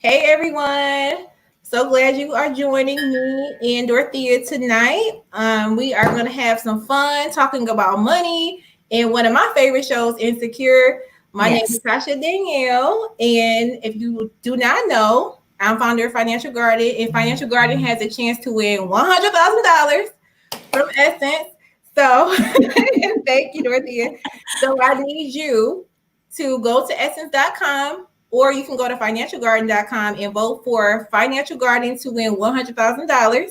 Hey everyone. So glad you are joining me and Dorothea tonight. We are going to have some fun talking about money and one of my favorite shows, Insecure. My name is Yes. Tasha Danielle, and if you do not know, I'm founder of Financial Garden, and Financial Garden has a chance to win $100,000 from Essence. So, thank you, Dorothea. So, I need you to go to essence.com or you can go to financialgarden.com and vote for Financial Garden to win $100,000.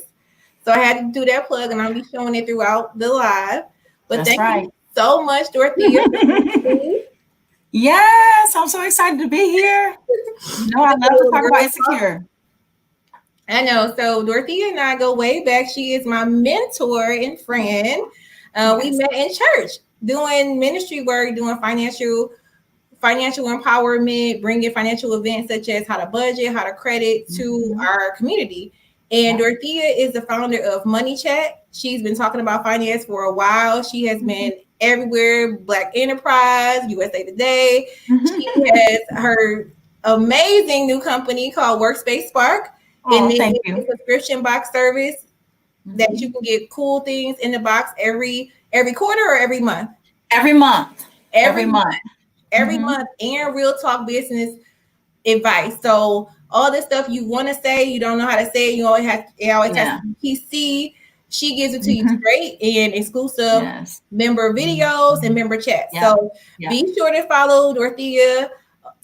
So, I had to do that plug and I'll be showing it throughout the live. But That's thank you right. so much, Dorothea, for joining me. Yes, I'm so excited to be here. I love to talk about insecure. I know. So Dorothy and I go way back. She is my mentor and friend. We Yes. met in church doing ministry work, doing financial empowerment, bringing financial events such as how to budget, how to credit to Mhm. our community. And Yep. Dorothea is the founder of Money Chat. She's been talking about finance for a while. She has been everywhere, Black Enterprise, USA Today. She has her amazing new company called Workspace Spark. And Oh, it thank is you. a subscription box service that you Mhm. can get cool things in the box every quarter or every month. Every month. Every Every month. every Hmm. month and real talk business advice. So all this stuff you want to say, you don't know how to say it, it always has to Yeah. be PC. She gives it to you Hmm. straight in exclusive Yes. member videos and member chats. Yep. So Yep. be sure to follow Dorothea,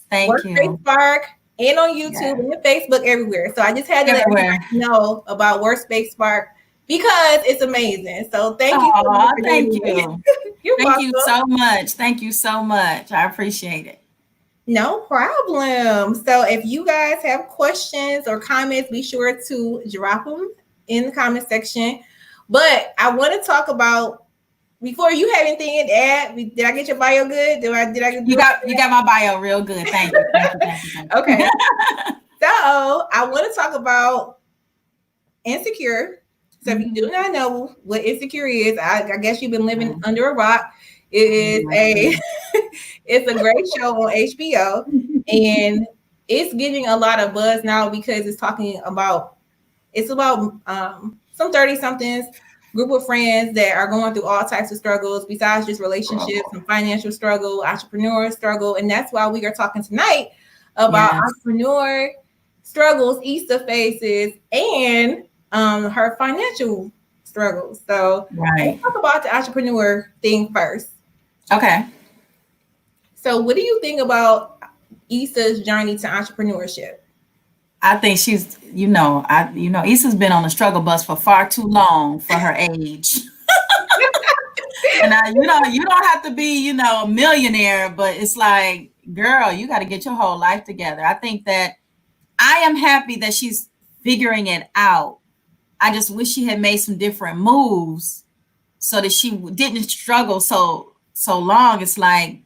Thank Workspace you. Spark, and on YouTube Yeah. and Facebook everywhere. So I just had to let Everywhere. everybody know about Workspace Spark because it's amazing. So thank you so much Oh, for thank joining me. you. You're Thank you welcome. so much. Thank you so much. I appreciate it. No problem. So if you guys have questions or comments, be sure to drop them in the comment section. But I want to talk about before you have anything to add. Did I get your bio good? Did I You do it? got my bio real good. Thank you. Thank you. Thank you. Thank you. Okay. So I want to talk about Insecure. So if you do Mhm. not know what Insecure is, I guess you've been living Yeah. under a rock. It is a it's a great show on HBO, and it's getting a lot of buzz now because it's about some 30 somethings group of friends that are going through all types of struggles besides just relationships, some financial struggle, entrepreneur struggle, and that's why we are talking tonight about Yes. entrepreneur struggles Issa faces and her financial struggles. So let's Right. talk about the entrepreneur thing first. Okay. So what do you think about Issa's journey to entrepreneurship? I think Issa's been on the struggle bus for far too long for her age. And you don't have to be, a millionaire, but it's like, girl, you got to get your whole life together. I think that I am happy that she's figuring it out. I just wish she had made some different moves so that she didn't struggle so long. It's like,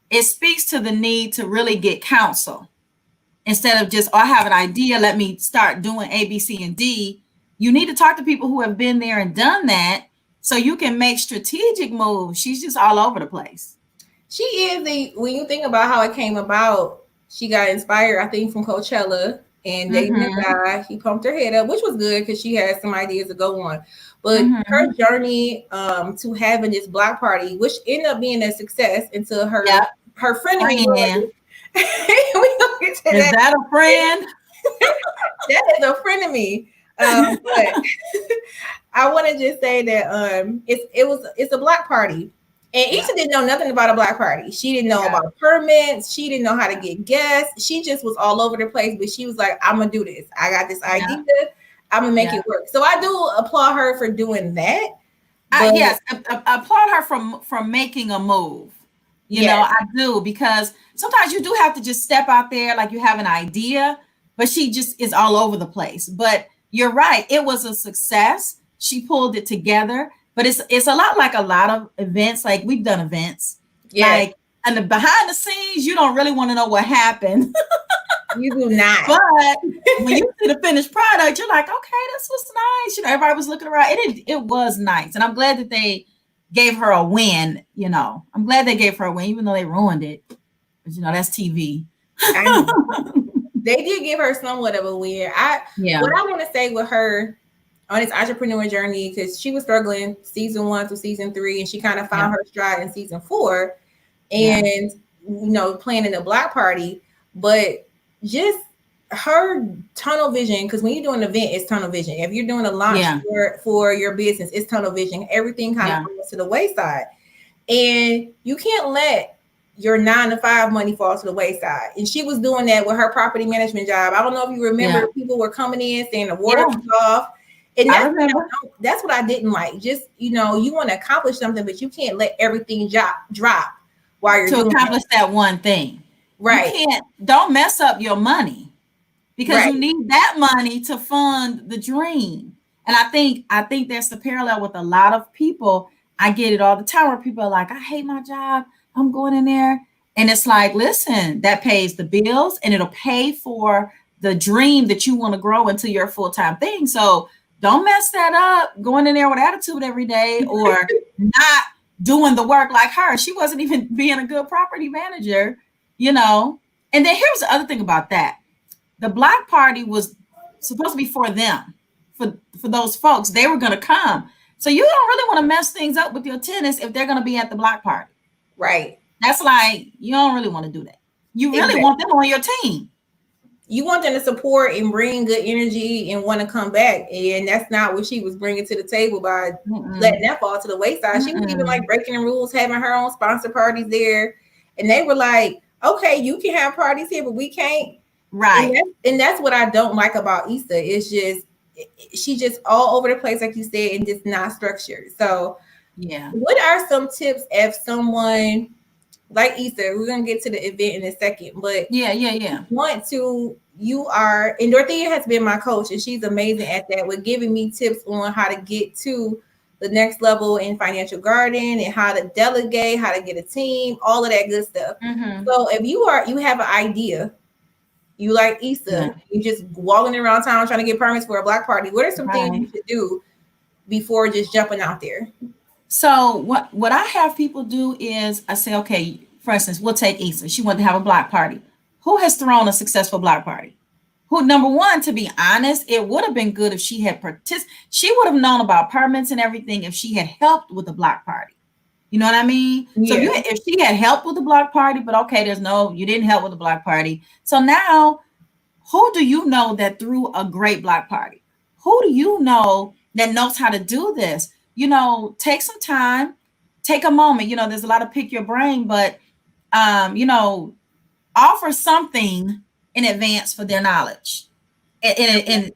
it speaks to the need to really get counsel instead of just, oh, I have an idea, let me start doing A, B, C, and D. You need to talk to people who have been there and done that so you can make strategic moves. She's just all over the place. She is the when you think about how it came about, she got inspired, I think, from Coachella and dating a Mm-hmm. guy. He pumped her head up, which was good because she had some ideas to go on. But her Mm-hmm. journey to having this block party, which ended up being a success until Yep. her frenemy Friend. was. We don't get to Is that. that a friend? That is a frenemy. But I want to just say that it's a black party. And Yeah. Issa didn't know nothing about a black party. She didn't know Yeah. about permits. She didn't know how to Yeah. get guests. She just was all over the place. But she was like, I'm gonna do this. I got this Yeah. idea. I'm gonna make Yeah. it work. So I do applaud her for doing that. But Yes, applaud her from making a move. yes, I do, because sometimes you do have to just step out there like you have an idea, but she just is all over the place. But you're right, it was a success. She pulled it together, but it's a lot like a lot of events. Like we've done events, yes, like, and the behind the scenes, you don't really want to know what happened. you do not. But when you see the finished product, you're like, okay, this was nice. Everybody was looking around. It was nice. And I'm glad that they gave her a win. I'm glad they gave her a win, even though they ruined it. But that's TV. I know. they did give her somewhat of a win. Yeah. What I want to say with her on this entrepreneur journey, because she was struggling season 1 to season 3, and she kind of found her stride in season 4, and playing in the block party, but just her tunnel vision, because when you're doing an event, it's tunnel vision. If you're doing a launch for your business, it's tunnel vision. Everything kind of falls to the wayside, and you can't let your 9-to-5 money fall to the wayside. And she was doing that with her property management job. I don't know if you remember, people were coming in saying the water was off. And that's what I didn't like. Just, you want to accomplish something, but you can't let everything drop while you're doing accomplish that one thing. Right. Don't mess up your money, because you need that money to fund the dream. And I think that's the parallel with a lot of people. I get it all the time where people are like, I hate my job. I'm going in there. And it's like, listen, that pays the bills and it'll pay for the dream that you want to grow into your full-time thing. So don't mess that up going in there with attitude every day, or not doing the work like her. She wasn't even being a good property manager, And then here's the other thing about that. The block party was supposed to be for them, for those folks. They were going to come. So you don't really want to mess things up with your tenants if they're going to be at the block party. Right. That's like, you don't really want to do that. You really want them on your team. You want them to support and bring good energy and want to come back. And that's not what she was bringing to the table by letting that fall to the wayside. She was even like breaking the rules, having her own sponsor parties there. And they were like, okay, you can have parties here, but we can't. Right. And that's what I don't like about Issa. It's just, she's just all over the place, like you said, and just not structured. So what are some tips if someone like Issa, we're gonna get to the event in a second, but and Dorethia has been my coach, and she's amazing at that, with giving me tips on how to get to the next level in financial garden and how to delegate, how to get a team, all of that good stuff. So if you have an idea, you like Issa, you just walking around town trying to get permits for a block party, what are some things you should do before just jumping out there? So what I have people do is I say, okay, for instance, we'll take Issa. She wanted to have a block party. Who has thrown a successful block party? Number one, to be honest, it would have been good if she had participated. She would have known about permits and everything if she had helped with the block party. You know what I mean? Yeah. So if she had helped with the block party, but okay, you didn't help with the block party. So now, who do you know that threw a great block party? Who do you know that knows how to do this? Take some time, take a moment. There's a lot of pick your brain, but, offer something in advance for their knowledge, in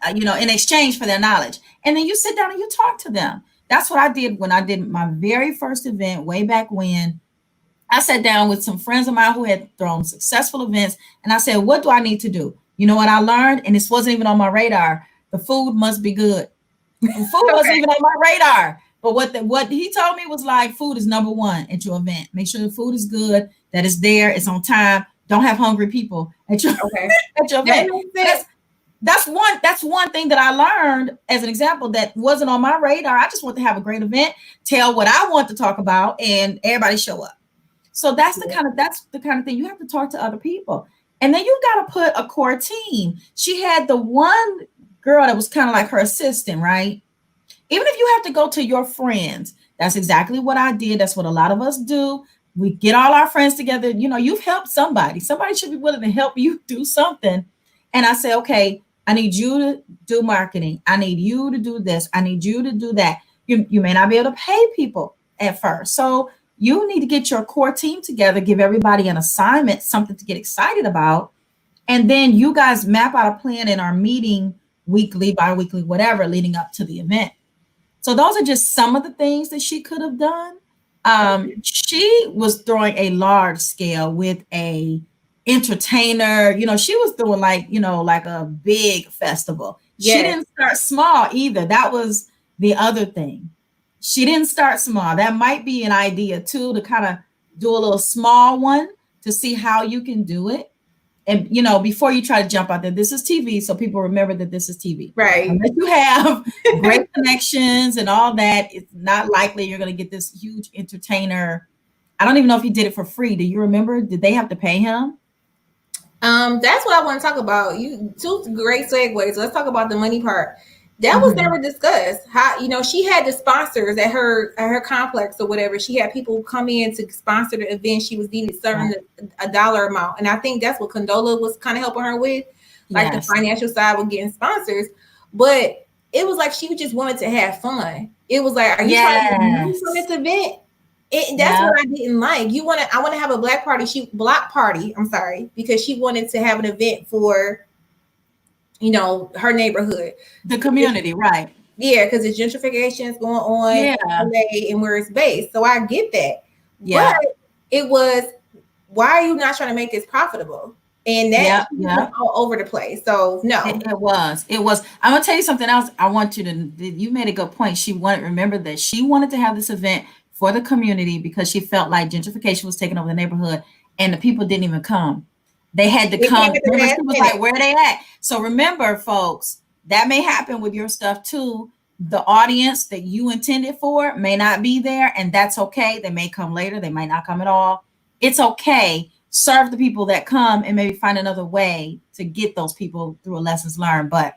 exchange for their knowledge. And then you sit down and you talk to them. That's what I did when I did my very first event way back when. I sat down with some friends of mine who had thrown successful events. And I said, what do I need to do? You know what I learned? And this wasn't even on my radar. The food must be good. The food wasn't even on my radar. But what he told me was like, food is number one at your event. Make sure the food is good, that it's there, it's on time. Don't have hungry people at your event. That's one thing that I learned as an example that wasn't on my radar. I just want to have a great event, tell what I want to talk about, and everybody show up. So that's the kind of thing you have to talk to other people. And then you got to put a core team. She had the one girl that was kind of like her assistant, right? Even if you have to go to your friends, that's exactly what I did. That's what a lot of us do. We get all our friends together. You've helped somebody. Somebody should be willing to help you do something. And I say, okay, I need you to do marketing. I need you to do this. I need you to do that. You may not be able to pay people at first. So you need to get your core team together, give everybody an assignment, something to get excited about. And then you guys map out a plan and are meeting weekly, bi-weekly, whatever, leading up to the event. So those are just some of the things that she could have done. She was throwing a large scale with a entertainer. She was doing like a big festival. Yes. She didn't start small either. That was the other thing. She didn't start small. That might be an idea too, to kind of do a little small one to see how you can do it. And, before you try to jump out there, this is TV. So people remember that this is TV. Right. Unless you have great connections and all that, it's not likely you're going to get this huge entertainer. I don't even know if he did it for free. Do you remember? Did they have to pay him? That's what I want to talk about. You two great segues. Let's talk about the money part. That was Mm-hmm. never discussed. How she had the sponsors at her complex or whatever. She had people come in to sponsor the event. She was needed certain a dollar amount, and I think that's what Condola was kind of helping her with, like the Yes. financial side with getting sponsors. But it was like she just wanted to have fun. It was like, are you trying to make money from Yes. this event? That's Yeah. what I didn't like. I want to have a block party. I'm sorry, because she wanted to have an event for, her neighborhood. The community, right? Yeah, because the gentrification is going on in Yeah. LA and where it's based. So I get that. But Yeah. it was, why are you not trying to make this profitable? And that Yeah. was Yeah. all over the place. So no. It was. It was. I'm gonna tell you something else. I want you to. You made a good point. Remember that she wanted to have this event for the community because she felt like gentrification was taking over the neighborhood, and the people didn't even come. They had to It came come. at the Remember, last she was minute. like, "Where are they at?" So remember, folks, that may happen with your stuff too. The audience that you intended for may not be there, and that's okay. They may come later. They might not come at all. It's okay. Serve the people that come and maybe find another way to get those people through a lessons learned. But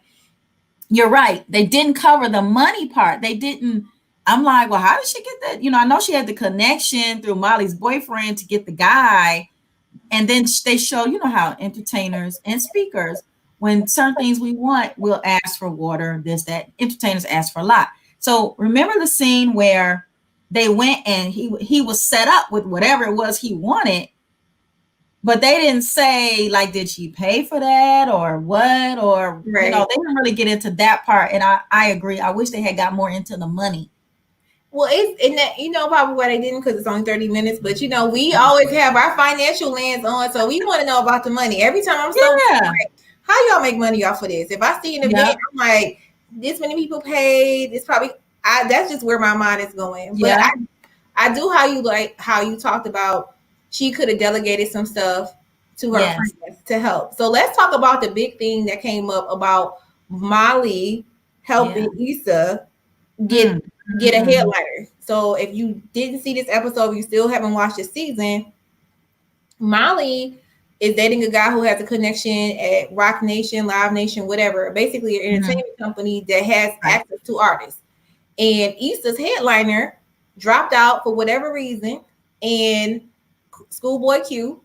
you're right. They didn't cover the money part. They didn't. I'm like, well, how did she get that? I know she had the connection through Molly's boyfriend to get the guy. And then they show, how entertainers and speakers, when certain things we want, we'll ask for water, this, that. Entertainers ask for a lot. So remember the scene where they went and he was set up with whatever it was he wanted, but they didn't say, like, did she pay for that or what? Or, Right. they didn't really get into that part. And I agree. I wish they had got more into the money. Well, it's in that, probably why they didn't, because it's only 30 minutes. But we always have our financial lens on, so we want to know about the money. Every time I'm like, how y'all make money off of this? If I see an event, I'm like, this many people paid. It's probably that's just where my mind is going. But I do how you talked about she could have delegated some stuff to her friends to help. So let's talk about the big thing that came up about Molly helping Issa get a headliner. So if you didn't see this episode, you still haven't watched the season, Molly is dating a guy who has a connection at Rock Nation, Live Nation, whatever, basically an entertainment company that has access to artists. And Issa's headliner dropped out for whatever reason, and Schoolboy Q,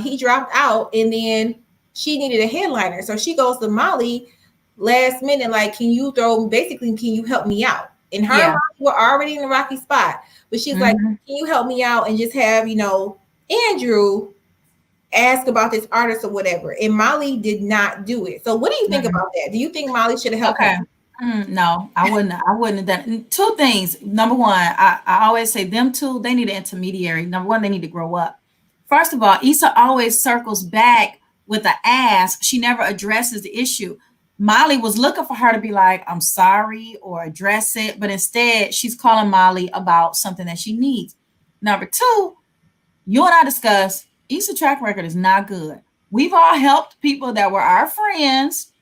he dropped out, and then she needed a headliner. So she goes to Molly last minute, like, can you help me out? And her and Molly were already in the rocky spot, but she's like, can you help me out and just have, Andrew ask about this artist or whatever? And Molly did not do it. So what do you think about that? Do you think Molly should have helped her? No, I wouldn't have done two things. Number one, I always say them two, they need an intermediary. Number one, they need to grow up. First of all, Issa always circles back with an ask. She never addresses the issue. Molly was looking for her to be like, I'm sorry, or address it. But instead, she's calling Molly about something that she needs. Number two, you and I discussed, Issa's track record is not good. We've all helped people that were our friends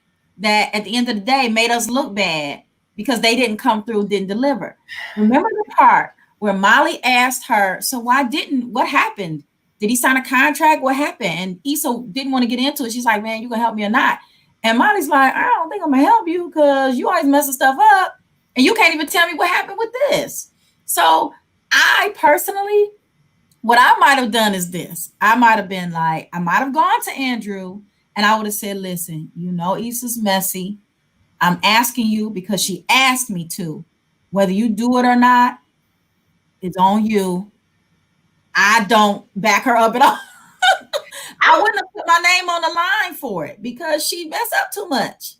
that at the end of the day made us look bad because they didn't come through, didn't deliver. Remember the part where Molly asked her, so what happened? Did he sign a contract? What happened? And Issa didn't want to get into it. She's like, man, you gonna help me or not? And Molly's like, I don't think I'm gonna help you because you always messing stuff up and you can't even tell me what happened with this. So I personally, what I might have done is this. I might have been like, I might have gone to Andrew and I would have said, listen, Issa's messy. I'm asking you because she asked me to. Whether you do it or not, it's on you. I don't back her up at all. I wouldn't have put my name on the line for it because she messed up too much.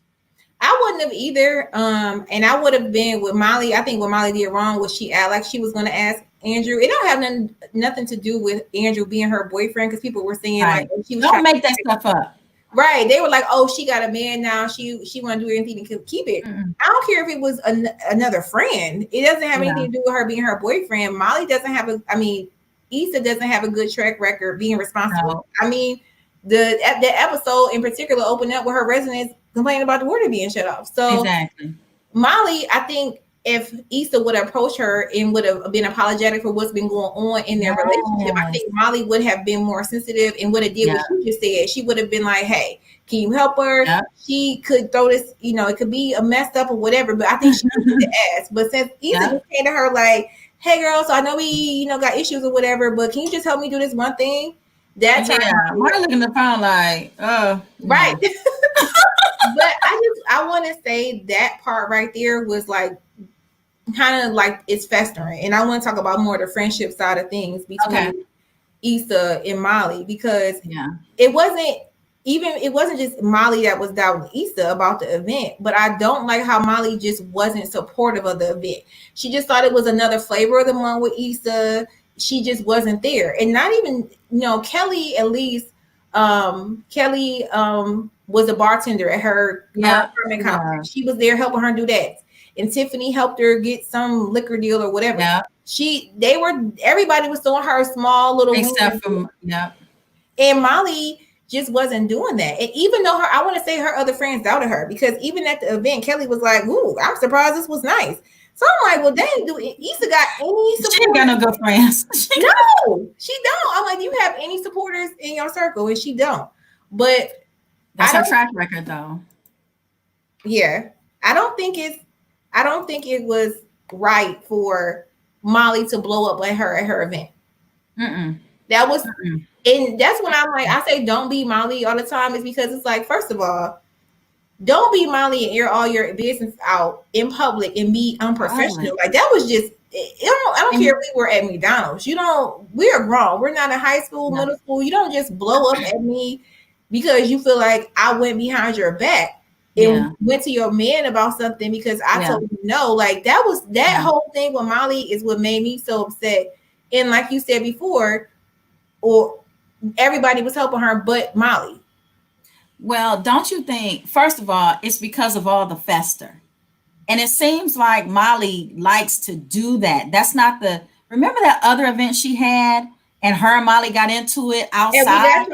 I wouldn't have either. And I would have been with Molly. I think what Molly did wrong was she acted like she was going to ask Andrew. It don't have nothing to do with Andrew being her boyfriend, because people were saying like she was don't make that stuff up. Right. They were like, oh, she got a man now. She want to do anything to keep it. I don't care if it was another friend. It doesn't have anything to do with her being her boyfriend. Molly doesn't have Issa doesn't have a good track record being responsible. No. I mean, the episode in particular opened up with her residents complaining about the water being shut off. So exactly. Molly, I think if Issa would approach her and would have been apologetic for what's been going on in their relationship, I think Molly would have been more sensitive and would have did what you just said. She would have been like, hey, can you help her? She could throw this, it could be a messed up or whatever, but I think she would ask. But since Issa just came to her like, hey girl, so I know we, got issues or whatever, but can you just help me do this one thing? That's Marty looking at the phone like, right. But I want to say that part right there was like kind of like it's festering, and I want to talk about more the friendship side of things between Issa and Molly, because it wasn't just Molly that was doubting Issa about the event, but I don't like how Molly just wasn't supportive of the event. She just thought it was another flavor of the month with Issa. She just wasn't there, and not even Kelly. At least Kelly was a bartender at her apartment complex. She was there helping her do that, and Tiffany helped her get some liquor deal or whatever. Everybody was throwing her small little except from and Molly just wasn't doing that. And even though I want to say her other friends doubted her, because even at the event, Kelly was like, "Ooh, I'm surprised this was nice." So I'm like, well, dang, do Issa got any support? She ain't got no good friends. No, she don't. I'm like, do you have any supporters in your circle? And she don't. But that's her track record, though. Yeah, I don't think it was right for Molly to blow up at her event. That was, and that's when I'm like, I say don't be Molly all the time, is because it's like, first of all, don't be Molly and air all your business out in public and be unprofessional. Like that was just, I don't care if we were at McDonald's. We are grown. We're not in high school, middle school. You don't just blow up at me because you feel like I went behind your back and went to your man about something because I told you no. Like that whole thing with Molly is what made me so upset. And like you said before, or everybody was helping her but Molly. Well, don't you think, first of all, it's because of all the fester. And it seems like Molly likes to do that. That's not remember that other event she had and her and Molly got into it outside?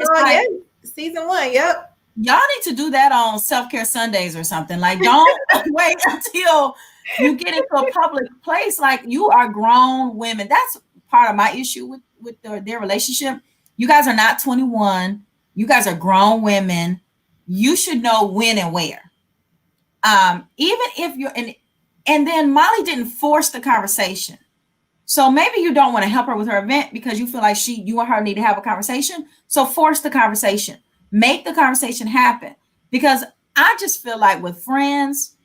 Season 1, yep. Y'all need to do that on Self-Care Sundays or something. Like, don't wait until you get into a public place. Like, you are grown women. That's part of my issue with their relationship. You guys are not 21. You guys are grown women. You should know when and where. Even if you're and then Molly didn't force the conversation. So maybe you don't want to help her with her event because you feel like you and her need to have a conversation. So force the conversation. Make the conversation happen. Because I just feel like with friends,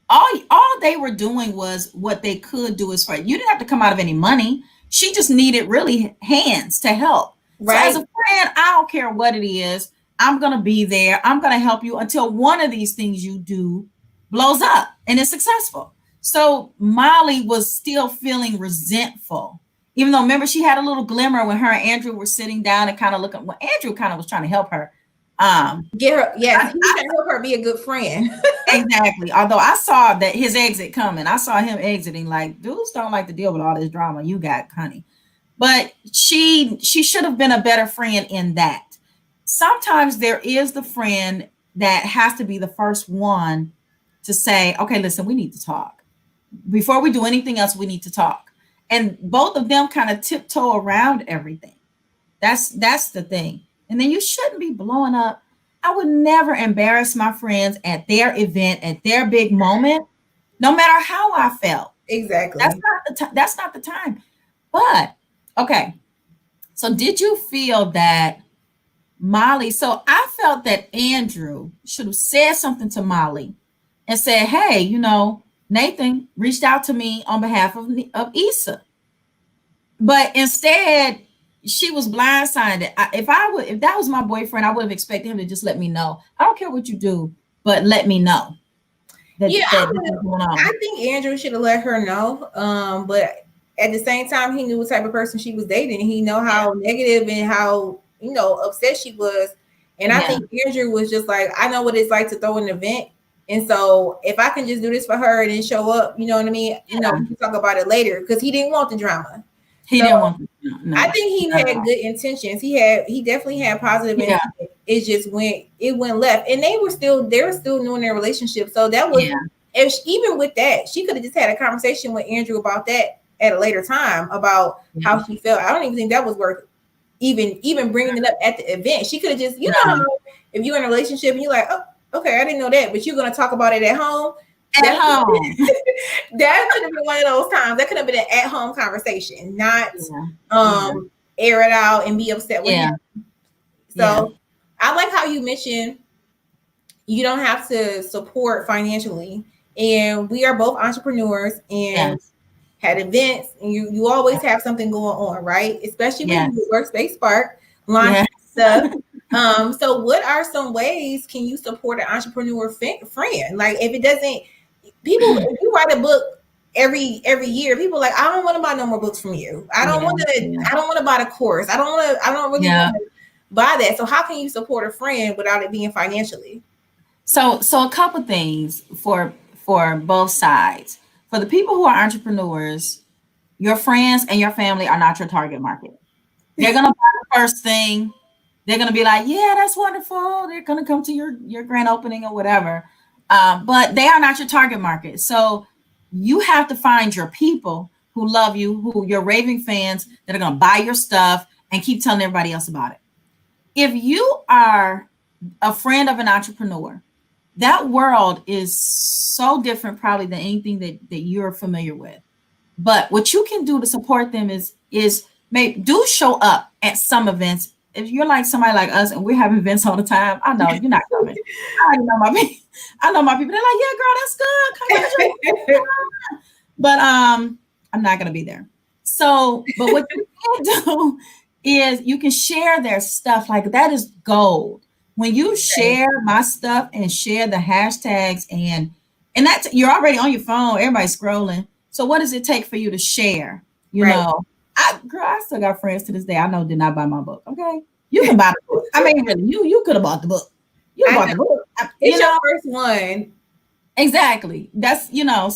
all they were doing was what they could do as friends. You didn't have to come out of any money. She just needed really hands to help. Right. So as a friend, I don't care what it is. I'm going to be there. I'm going to help you until one of these things you do blows up and is successful. So Molly was still feeling resentful, even though, remember, she had a little glimmer when her and Andrew were sitting down and kind of looking. Well, Andrew kind of was trying to help her. Get her. Yeah, he trying to help her be a good friend. Exactly. Although I saw that his exit coming. I saw him exiting. Like, dudes don't like to deal with all this drama you got, honey. But she should have been a better friend in that. Sometimes there is the friend that has to be the first one to say, okay, listen, we need to talk. Before we do anything else, we need to talk. And both of them kind of tiptoe around everything. That's the thing. And then you shouldn't be blowing up. I would never embarrass my friends at their event, at their big moment, no matter how I felt. Exactly. That's not the time. But, okay. So did you feel that Molly, so I felt that Andrew should have said something to Molly and said, hey, Nathan reached out to me on behalf of Issa. But instead, she was blindsided. If that was my boyfriend, I would have expected him to just let me know. I don't care what you do, but let me know. I think Andrew should have let her know. But at the same time, he knew what type of person she was dating. He know how negative and how upset she was. And I think Andrew was just like, I know what it's like to throw an event. And so if I can just do this for her and then show up, you know what I mean? We can talk about it later, because he didn't want the drama. Didn't want the drama. No, I think he had good intentions. He definitely had positive intentions. It just went left. And they were still new in their relationship. So that was even with that, she could have just had a conversation with Andrew about that at a later time about how she felt. I don't even think that was worth even bringing it up at the event. She could have just, you know, if you're in a relationship and you're like, oh, okay, I didn't know that, but you're going to talk about it at home. That could have been one of those times. That could have been an at-home conversation, not air it out and be upset with him. So I like how you mentioned you don't have to support financially. And we are both entrepreneurs and had events, and you always have something going on, right? Especially when you Workspace Spark launch stuff. So what are some ways can you support an entrepreneur friend? Like if it doesn't, if you write a book every year, people are like, I don't want to buy no more books from you. I don't want to buy the course. I don't really want to buy that. So how can you support a friend without it being financially? So a couple things for both sides. For the people who are entrepreneurs, your friends and your family are not your target market. They're gonna buy the first thing. They're gonna be like, yeah, that's wonderful. They're gonna come to your grand opening or whatever. But they are not your target market. So you have to find your people who love you, who your raving fans that are gonna buy your stuff and keep telling everybody else about it. If you are a friend of an entrepreneur, that world is so different probably than anything that you're familiar with. But what you can do to support them is do show up at some events. If you're like somebody like us and we're having events all the time, I know you're not coming. I know my people. They're like, yeah, girl, that's good. But I'm not gonna be there. So, but what you can do is you can share their stuff. Like that is gold. When you share my stuff and share the hashtags and that's you're already on your phone, everybody's scrolling. So what does it take for you to share? You know, I still got friends to this day I know did not buy my book. Okay. You can buy the book. I mean, really, you could have bought the book. You bought the book. It's your first one. Exactly. That's,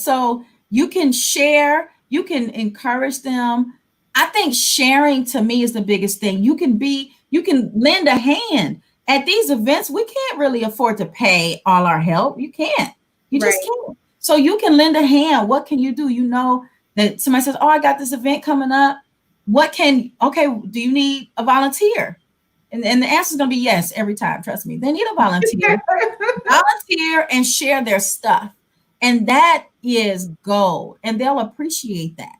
so you can share, you can encourage them. I think sharing to me is the biggest thing. You can lend a hand. At these events, we can't really afford to pay all our help. You can't. You just can't. So you can lend a hand. What can you do? You know that somebody says, oh, I got this event coming up. Do you need a volunteer? And the answer is going to be yes every time. Trust me. They need a volunteer. Volunteer and share their stuff. And that is gold. And they'll appreciate that.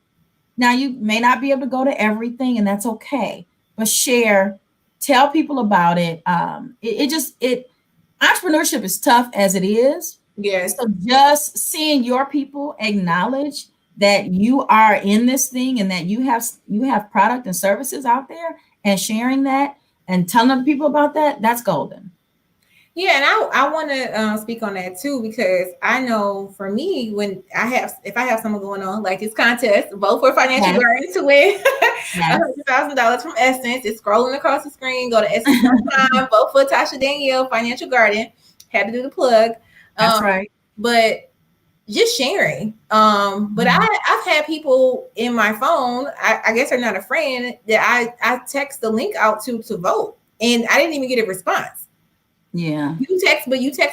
Now, you may not be able to go to everything, and that's okay. But share. Tell people about it. Entrepreneurship is tough as it is. Yes. So just seeing your people acknowledge that you are in this thing and that you have product and services out there and sharing that and telling other people about that, that's golden. Yeah, and I want to speak on that too, because I know for me, if I have something going on like this contest, vote for Financial Garden to win $100,000 from Essence. It's scrolling across the screen. Go to Essence.com, vote for Tasha Danielle, Financial Garden. Had to do the plug. That's right. But just sharing. But I've had people in my phone, I guess they're not a friend, that I text the link out to vote, and I didn't even get a response. Yeah. You text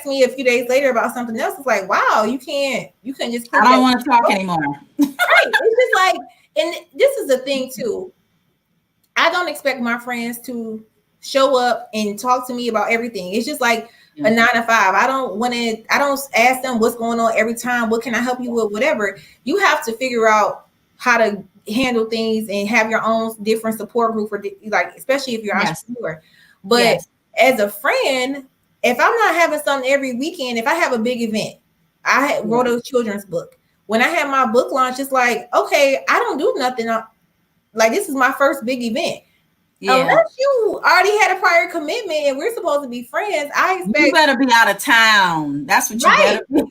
me a few days later about something else. It's like, wow, you can't just I don't want to talk anymore. Right. It's just like, and this is the thing too. I don't expect my friends to show up and talk to me about everything. It's just like a 9 to 5. I don't ask them what's going on every time. What can I help you with? Whatever. You have to figure out how to handle things and have your own different support group for like, especially if you're an entrepreneur. But as a friend, if I'm not having something every weekend, if I have a big event, I wrote a children's book. When I had my book launch, it's like, okay, I don't do nothing. Like, this is my first big event. Yeah. Unless you already had a prior commitment and we're supposed to be friends, I expect you better be out of town. That's what you better be.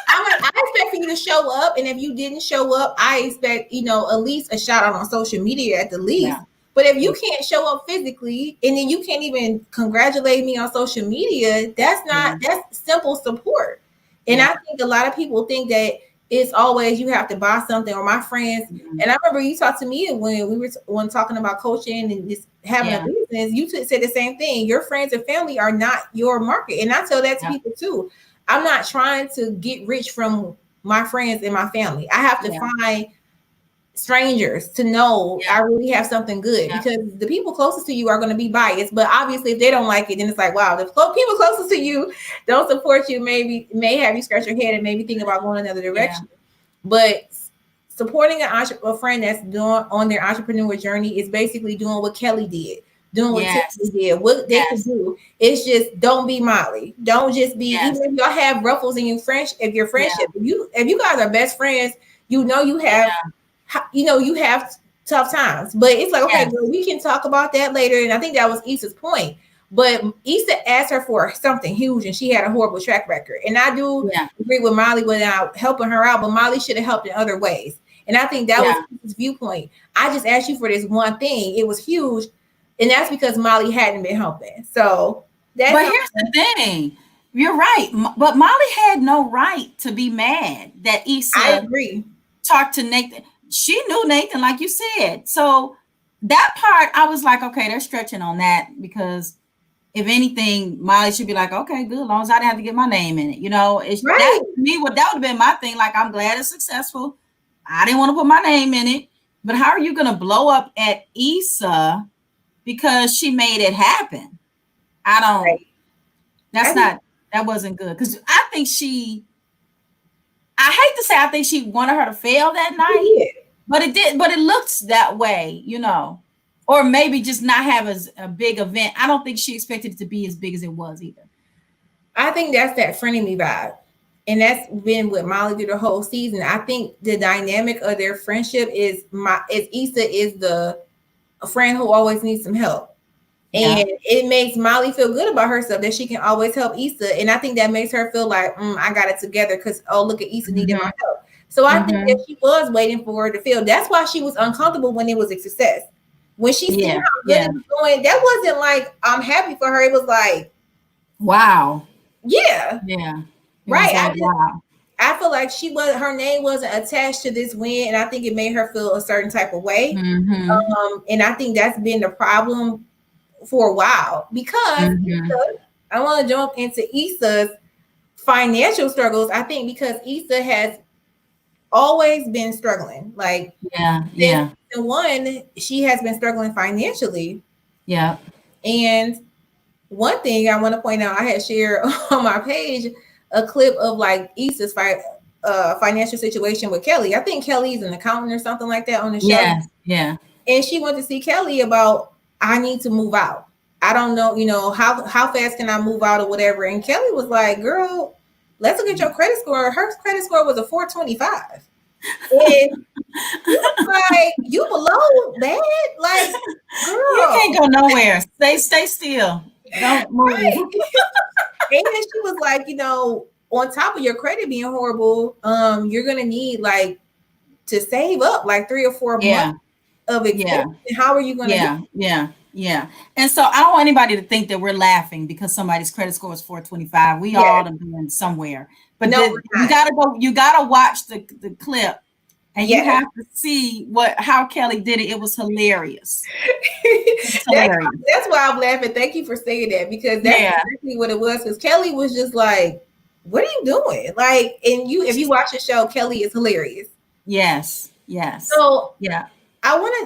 I expect for you to show up, and if you didn't show up, I expect at least a shout out on social media at the least. Yeah. But if you can't show up physically and then you can't even congratulate me on social media, that's simple support. And I think a lot of people think that it's always you have to buy something, or my friends. And I remember you talked to me when we were talking about coaching and just having a business. You said the same thing. Your friends and family are not your market. And I tell that to people too. I'm not trying to get rich from my friends and my family. I have to find strangers to know I really have something good, because the people closest to you are going to be biased. But obviously, if they don't like it, then it's like, wow, the people closest to you don't support you. May have you scratch your head and maybe think about going another direction. But supporting a friend that's doing on their entrepreneur journey is basically doing what Kelly did, doing what Tiffany did, what they could do. It's just, don't be Molly. Don't just be, even if y'all have ruffles in your friendship, if you guys are best friends, you have tough times. But it's like, okay, well, we can talk about that later. And I think that was Issa's point. But Issa asked her for something huge, and she had a horrible track record. And I do agree with Molly without helping her out, but Molly should have helped in other ways. And I think that was Issa's viewpoint. I just asked you for this one thing. It was huge. And that's because Molly hadn't been helping. So that's. But here's the thing. You're right. But Molly had no right to be mad that Issa I agree. Talked to Nathan. She knew Nathan, like you said. So that part, I was like, okay, they're stretching on that, because if anything, Molly should be like, okay, good, as long as I didn't have to get my name in it. You know, that would have been my thing. Like, I'm glad it's successful. I didn't want to put my name in it. But how are you going to blow up at Issa because she made it happen? That wasn't good. Because I think I hate to say, I think she wanted her to fail that night, but it looks that way, you know. Or maybe just not have a big event. I don't think she expected it to be as big as it was either. I think that's that frenemy vibe. And that's been with Molly through the whole season. I think the dynamic of their friendship is Issa is a friend who always needs some help. And it makes Molly feel good about herself that she can always help Issa. And I think that makes her feel like, I got it together because, oh, look at Issa needing my help. So I think that she was waiting for her to feel. That's why she was uncomfortable when it was a success. When she seen how good it was going, that wasn't like, I'm happy for her. It was like, wow. Yeah. Yeah. Right. I feel like her name wasn't attached to this win, and I think it made her feel a certain type of way. And I think that's been the problem for a while, because I want to jump into Issa's financial struggles. I think because Issa has always been struggling. Like, the one, she has been struggling financially. Yeah. And one thing I want to point out, I had shared on my page a clip of like Issa's financial situation with Kelly. I think Kelly's an accountant or something like that on the show. Yeah. And she went to see Kelly about, I need to move out. I don't know, how fast can I move out or whatever. And Kelly was like, girl, let's look at your credit score. Her credit score was a 425. And like, you below that? Like, girl, you can't go nowhere. Stay still. Don't move. Right. And then she was like, on top of your credit being horrible, you're gonna need like to save up like 3 or 4 months of expense. And how are you gonna Yeah. And so I don't want anybody to think that we're laughing because somebody's credit score is 425. We all have been somewhere. But you gotta watch the clip, and you have to see how Kelly did it. It was hilarious. That's why I'm laughing. Thank you for saying that, because that's exactly what it was. Because Kelly was just like, what are you doing? Like, and if you watch the show, Kelly is hilarious. Yes. So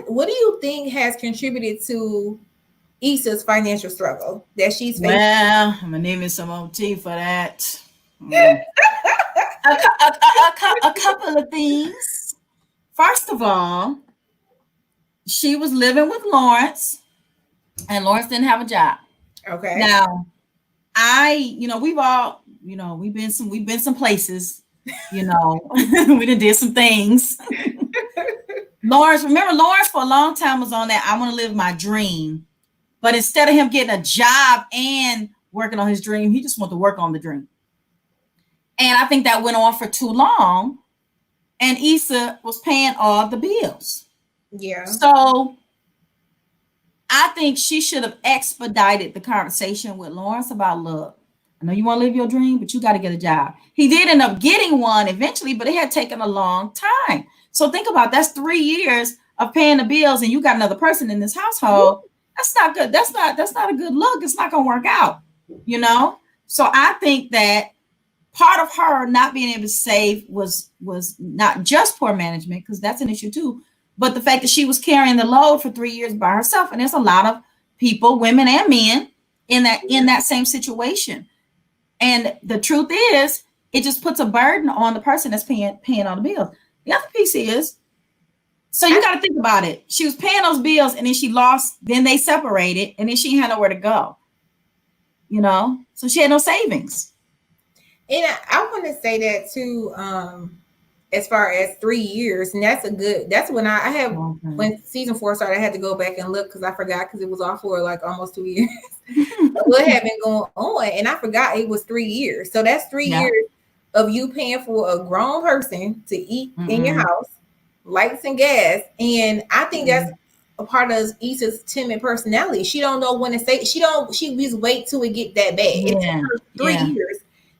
what do you think has contributed to Issa's financial struggle that she's facing? Well, I'm gonna need some OT for that. A couple of things. First of all, she was living with Lawrence, and Lawrence didn't have a job. Okay. Now, we've been some places, we done did some things. Lawrence for a long time was on that, I want to live my dream. But instead of him getting a job and working on his dream, he just wanted to work on the dream. And I think that went on for too long. And Issa was paying all the bills. Yeah. So I think she should have expedited the conversation with Lawrence about, look, I know you want to live your dream, but you got to get a job. He did end up getting one eventually, but it had taken a long time. So think about that's 3 years of paying the bills, and you got another person in this household. That's not good. That's not a good look. It's not going to work out, So I think that part of her not being able to save was not just poor management, because that's an issue too, but the fact that she was carrying the load for 3 years by herself. And there's a lot of people, women and men, in that same situation. And the truth is, it just puts a burden on the person that's paying all the bills. The other piece is, so you got to think about it. She was paying those bills, and then she lost. Then they separated, and then she had nowhere to go. So she had no savings. And I want to say that too. As far as 3 years, and that's when I have when season 4 started, I had to go back and look because I forgot, because it was off for like almost 2 years. What had been going on, and I forgot it was 3 years. So that's 3 years of you paying for a grown person to eat in your house, lights and gas. And I think that's a part of Issa's timid personality. She don't know when to say. She just wait till it get that bad. It took her 3 years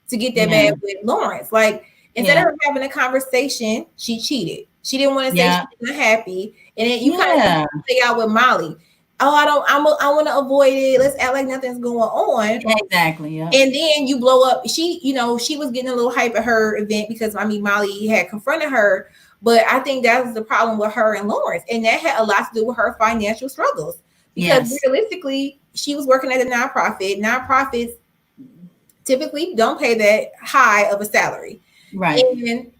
to get that bad with Lawrence. Like, instead of her having a conversation, she cheated. She didn't want to say she was happy, and then you kind of play out with Molly. Oh, I want to avoid it. Let's act like nothing's going on. Exactly. Yeah. And then you blow up. She was getting a little hype at her event because Molly had confronted her. But I think that was the problem with her and Lawrence, and that had a lot to do with her financial struggles. Because realistically, she was working at a nonprofit. Nonprofits typically don't pay that high of a salary. Right. And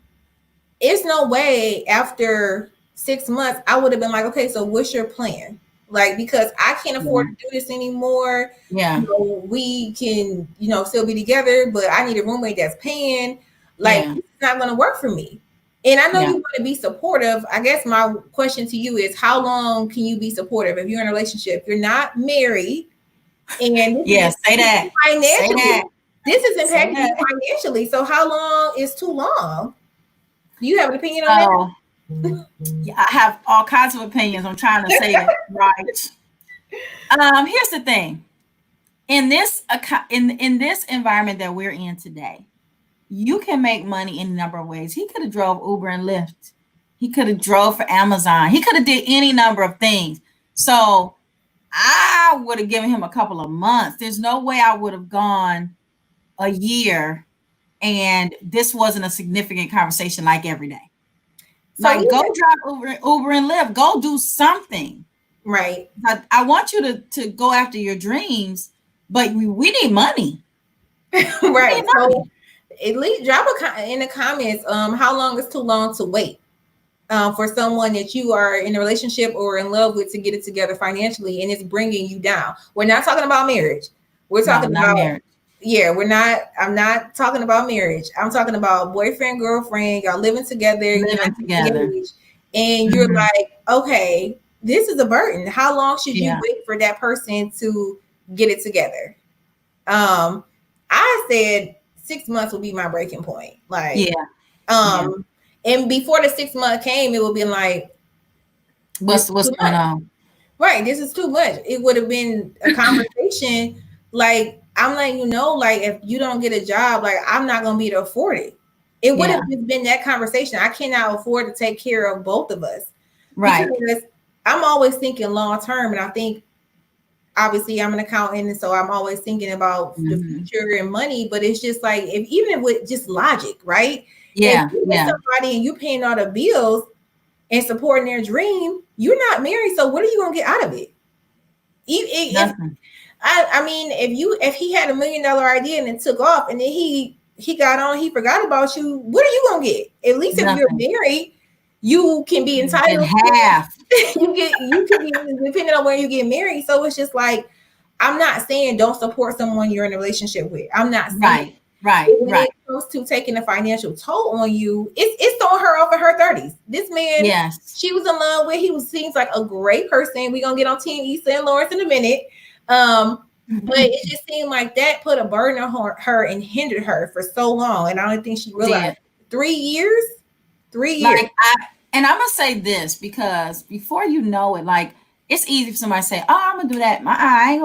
it's no way after 6 months I would have been like, okay, so what's your plan? Like, because I can't afford to do this anymore. Yeah. We can, still be together, but I need a roommate that's paying. Like, it's not going to work for me. And I know you want to be supportive. I guess my question to you is, how long can you be supportive if you're in a relationship? You're not married. And say that. Financially. This is impacting you financially. So how long is too long? Do you have an opinion on that? I have all kinds of opinions. I'm trying to say it right. Here's the thing. In this environment that we're in today, you can make money in a number of ways. He could have drove Uber and Lyft. He could have drove for Amazon. He could have did any number of things. So I would have given him a couple of months. There's no way I would have gone a year and this wasn't a significant conversation like every day. So like, go drive Uber and Lyft. Go do something. Right. I want you to go after your dreams, but we need money. Right. So at least drop in the comments how long is too long to wait for someone that you are in a relationship or in love with to get it together financially, and it's bringing you down. We're not talking about marriage. We're talking about marriage. I'm not talking about marriage. I'm talking about boyfriend, girlfriend, y'all living together. And you're like, okay, this is a burden. How long should you wait for that person to get it together? I said 6 months will be my breaking point. Like, and before the 6 month came, it would be like, what's going on? Right. This is too much. It would have been a conversation. Like, I'm letting you know, like, if you don't get a job, like, I'm not going to be able to afford it. It would have been that conversation. I cannot afford to take care of both of us. Right. Because I'm always thinking long term. And I think, obviously, I'm an accountant. And so I'm always thinking about the future and money. But it's just like, even with just logic, right? Yeah. If you get somebody and you paying all the bills and supporting their dream, you're not married. So what are you going to get out of it? I mean, if he had $1 million idea and it took off, and then he got on, he forgot about you, what are you gonna get? At least if you're married, you can be entitled. Half. you can be depending on where you get married. So it's just like, I'm not saying don't support someone you're in a relationship with. I'm not saying right. When it comes to taking a financial toll on you, it's throwing her off in her 30s. This man, she was in love with. Seems like a great person. We're gonna get on Team Issa and Lawrence in a minute. But it just seemed like that put a burden on her and hindered her for so long. And I don't think she realized 3 years. Like, and I'm gonna say this because before you know it, like, it's easy for somebody to say, "Oh, I'm gonna do that. I ain't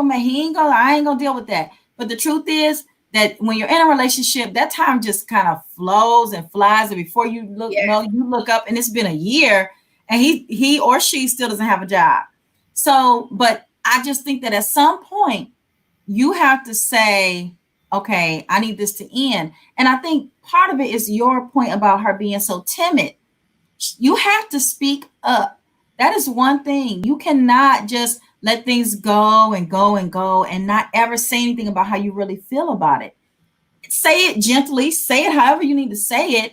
gonna deal with that." But the truth is that when you're in a relationship, that time just kind of flows and flies, and before you look up, and it's been a year, and he or she still doesn't have a job. So, but I just think that at some point you have to say, okay, I need this to end. And I think part of it is your point about her being so timid. You have to speak up. That is one thing. You cannot just let things go and go and go and not ever say anything about how you really feel about it. Say it gently, say it however you need to say it,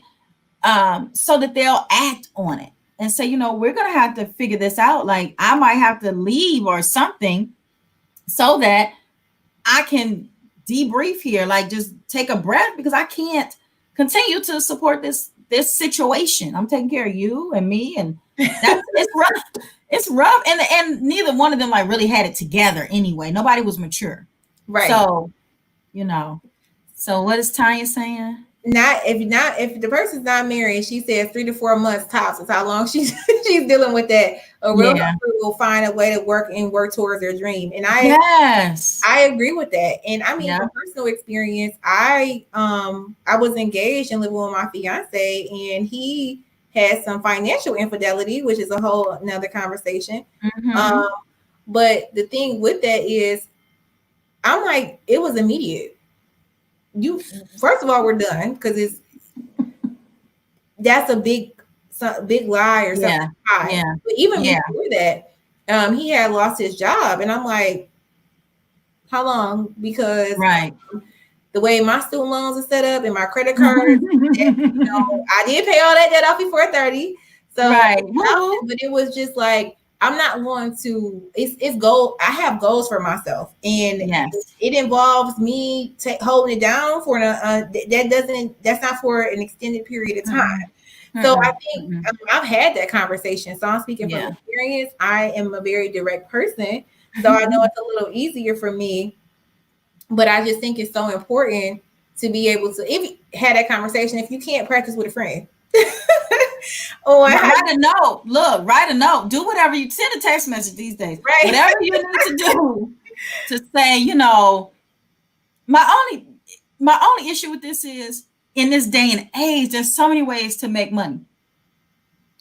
so that they'll act on it and say, we're going to have to figure this out. Like, I might have to leave or something so that I can debrief here, like just take a breath, because I can't continue to support this situation. I'm taking care of you and me, and it's rough. It's rough, and neither one of them like really had it together anyway. Nobody was mature, right? So, So what is Tanya saying? If the person's not married, she says 3 to 4 months tops is how long she's dealing with that. A real person will find a way to work towards their dream. And I agree with that. And I mean, from personal experience, I was engaged and living with my fiance, and he had some financial infidelity, which is a whole another conversation. Mm-hmm. But the thing with that is, I'm like, it was immediate. First of all, we're done, because that's a big lie or something. Yeah. But even before that, he had lost his job, and I'm like, how long? Because the way my student loans are set up and my credit card, I did pay all that debt off before 30. So, but it was just like, I'm not going to. It's goal. I have goals for myself, and it involves me holding it down for that's not for an extended period of time. So I think I've had that conversation. So I'm speaking from experience. I am a very direct person, so I know it's a little easier for me. But I just think it's so important to be able to, if you had that conversation, if you can't practice with a friend. Write a note. Look, write a note. Do whatever you send a text message these days. Right. Whatever you need to do to say, my only issue with this is, in this day and age, there's so many ways to make money.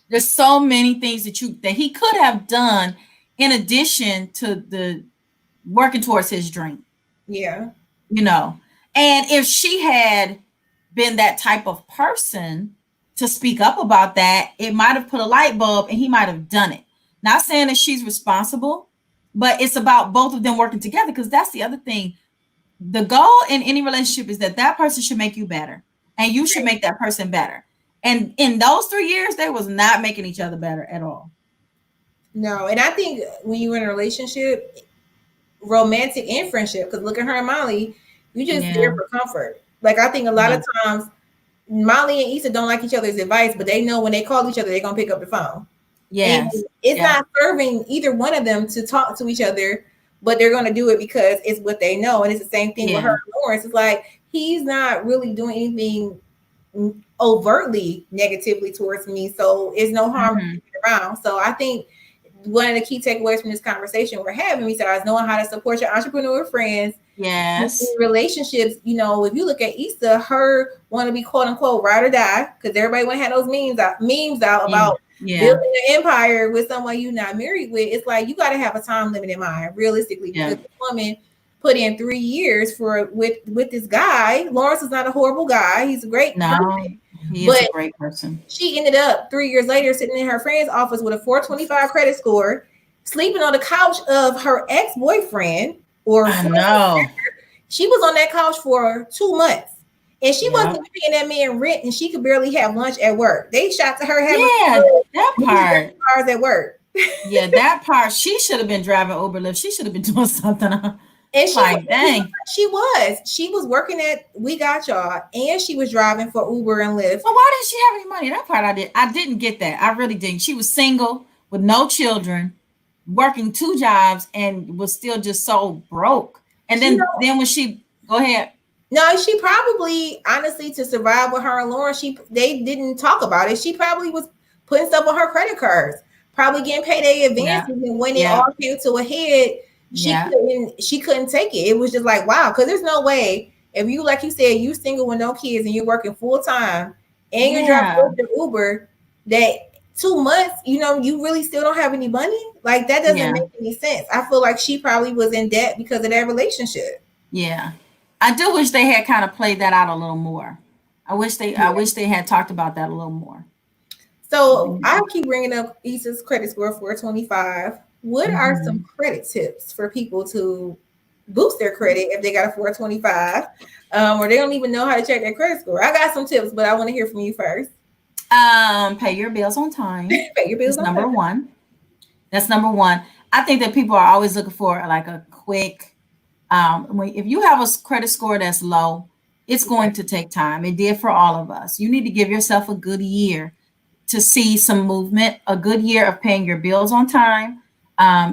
There's so many things that he could have done in addition to the working towards his dream. Yeah. And if she had been that type of person to speak up about that, it might have put a light bulb and he might have done it. Not saying that she's responsible, but it's about both of them working together, because that's the other thing. The goal in any relationship is that person should make you better and you should make that person better. And in those 3 years, they was not making each other better at all. No. And I think when you're in a relationship, romantic and friendship, because look at her and Molly, you just there for comfort. Like, I think a lot of times Molly and Issa don't like each other's advice, but they know when they call each other, they're gonna pick up the phone. Yeah, it's not serving either one of them to talk to each other, but they're gonna do it because it's what they know. And it's the same thing with her and Lawrence. It's like, he's not really doing anything overtly negatively towards me, so it's no harm to get around. So I think one of the key takeaways from this conversation we're having, besides knowing how to support your entrepreneur friends, in relationships, if you look at Issa, her want to be quote unquote ride or die, because everybody want to have those memes out about building an empire with someone you're not married with. It's like, you got to have a time limit in mind, realistically, because the woman put in 3 years with this guy. Lawrence is not a horrible guy; he's a great person. He is a great person. She ended up 3 years later sitting in her friend's office with a 425 credit score, sleeping on the couch of her ex-boyfriend. She was on that couch for 2 months, and she wasn't paying that man rent, and she could barely have lunch at work. They shot to her having that part cars at work. That part. She should have been driving Uber Lyft. She should have been doing something. And she was working at We Got Y'all, and she was driving for Uber and Lyft. Well, why didn't she have any money? That part I didn't get that. I really didn't. She was single with no children, working 2 jobs, and was still just so broke. And then when she go ahead. No, she probably, honestly, to survive with her and Lauren, they didn't talk about it. She probably was putting stuff on her credit cards, probably getting payday advances, and when it all came to a head, she couldn't take it. It was just like, wow, because there's no way, if you, like you said, you single with no kids and you're working full time and you're driving Uber, that 2 months, you really still don't have any money. Like, that doesn't make any sense. I feel like she probably was in debt because of that relationship. Yeah. I do wish they had kind of played that out a little more. I wish they had talked about that a little more. So I keep bringing up Issa's credit score 425. What are some Mhm. credit tips for people to boost their credit if they got a 425, or they don't even know how to check their credit score? I got some tips, but I want to hear from you first. Pay your bills on time. Pay your bills Is on number time. one. That's number one. I think that people are always looking for like a quick. If you have a credit score that's low, it's going to take time. It did for all of us. You need to give yourself a good year to see some movement. A good year of paying your bills on time.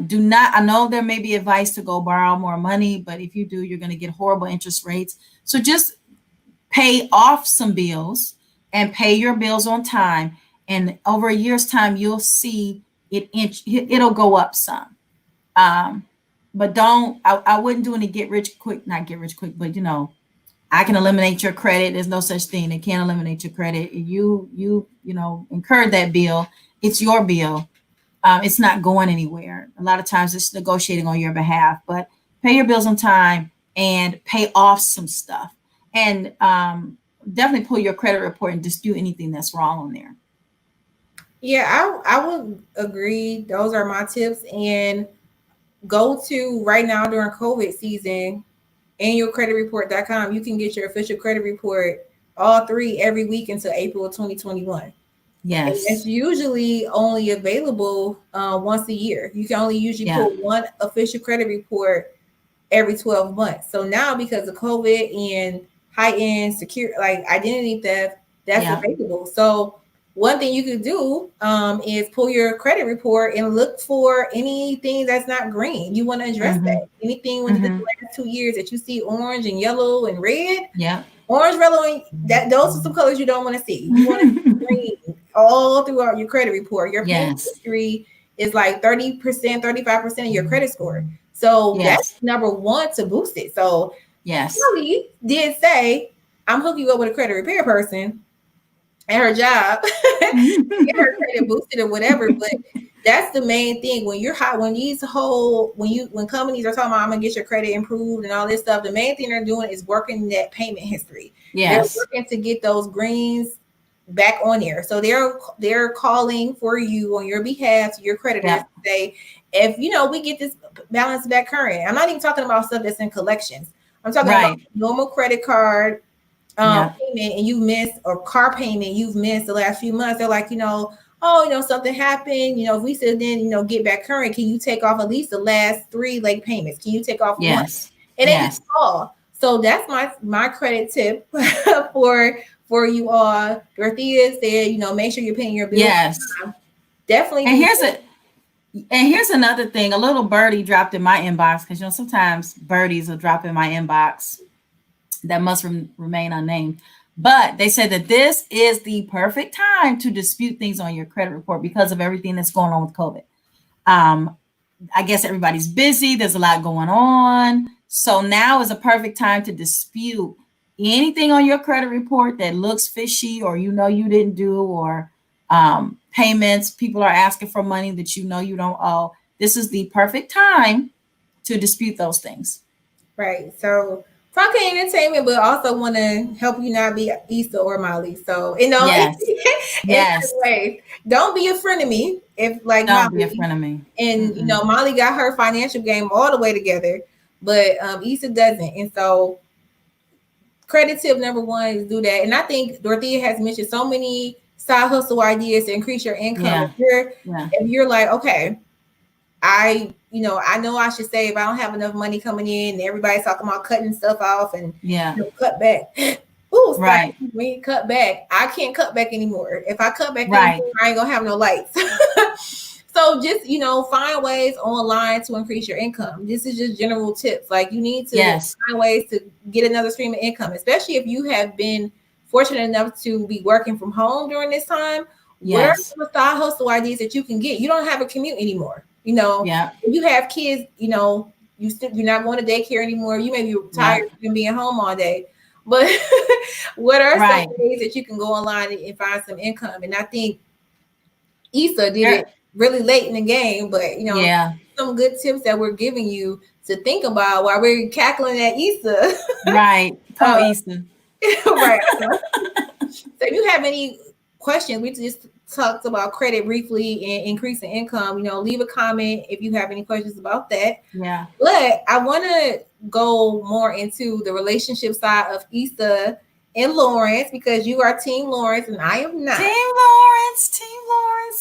Do not. I know there may be advice to go borrow more money, but if you do, you're going to get horrible interest rates. So just pay off some bills and pay your bills on time. And over a year's time, you'll see it'll go up some. Um, but I wouldn't do any get rich quick, not get rich quick, but I can eliminate your credit. There's no such thing. They can't eliminate your credit. You incurred that bill. It's your bill. It's not going anywhere. A lot of times it's negotiating on your behalf, but pay your bills on time and pay off some stuff. And definitely pull your credit report and dispute anything that's wrong on there. Yeah, I would agree. Those are my tips. And go to right now during COVID season, annualcreditreport.com. You can get your official credit report, all three, every week until April of 2021. And it's Yes. usually only available once a year. You can only usually Yeah. pull one official credit report every 12 months. So now, because of COVID and high-end secure like identity theft, that's Yeah. available. So one thing you could do is pull your credit report and look for anything that's not green. You want to address Mm-hmm. that. Anything within the Mm-hmm. last 2 years that you see orange and yellow and red, Yeah. orange, yellow, and that those are some colors you don't want to see. You want to see green all throughout your credit report. Your payment Yes. history is like 30%, 35% of your credit score. So that's Yes. number one to boost it. So Yes. Kelly did say, I'm hooking you up with a credit repair person at her job to get her credit boosted or whatever. But that's the main thing. When you're hot, when companies are talking about I'm gonna get your credit improved and all this stuff, the main thing they're doing is working that payment history. They're Yes. working to get those greens back on there. So they're calling for you on your behalf to your creditors Yeah. to say, if we get this balance back current. I'm not even talking about stuff that's in collections. I'm talking about Right. normal credit card Yeah. payment and you missed, or car payment you've missed the last few months. They're like, something happened. If we said then, get back current, can you take off at least the last three late payments? Can you take off one? Yes. And they just Yes. call. So that's my credit tip for you all. Dorothea said, make sure you're paying your bills Yes. on time. Definitely And do. here's another thing. A little birdie dropped in my inbox because sometimes birdies will drop in my inbox that must remain unnamed. But they said that this is the perfect time to dispute things on your credit report because of everything that's going on with COVID. I guess everybody's busy. There's a lot going on. So now is a perfect time to dispute anything on your credit report that looks fishy or you didn't do, or payments. People are asking for money that you don't owe. This is the perfect time to dispute those things. Right. So talking entertainment, but also want to help you not be Issa or Molly. So Yes. in Yes. certain ways, don't be a friend of me if like Don't be a Molly. friend of me. And Molly got her financial game all the way together, but Issa doesn't. And so credit tip number one is do that. And I think Dorothea has mentioned so many side hustle ideas to increase your income. Yeah. If you're like, okay, I know I should save. I don't have enough money coming in, and everybody's talking about cutting stuff off and cut back. Ooh, right. We cut back. I can't cut back anymore. If I cut back right. anymore, I ain't gonna have no lights. So just find ways online to increase your income. This is just general tips. Like you need to find ways to get another stream of income, especially if you have been fortunate enough to be working from home during this time. What are some side hustle ideas that you can get? You don't have a commute anymore. You have kids, you're not going to daycare anymore. You may be tired from being home all day. But what are some ways that you can go online and find some income? And I think Issa did it really late in the game, but some good tips that we're giving you to think about while we're cackling at Issa. Right. Poor Issa. Right. So if you have any questions, we just talked about credit briefly and increasing income. Leave a comment if you have any questions about that. Yeah. But I want to go more into the relationship side of Issa and Lawrence, because you are Team Lawrence and I am not. Team Lawrence.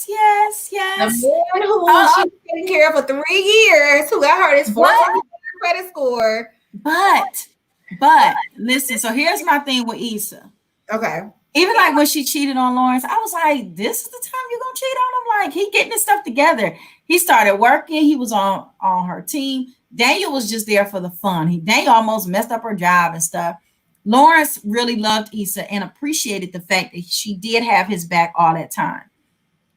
Yes. The man who she's taking care of for 3 years, who got her this 400 credit score. But listen, so here's my thing with Issa. Okay. Even like when she cheated on Lawrence, I was like, this is the time you're gonna cheat on him? Like, he getting his stuff together. He started working, he was on her team. Daniel was just there for the fun. Daniel almost messed up her job and stuff. Lawrence really loved Issa and appreciated the fact that she did have his back all that time.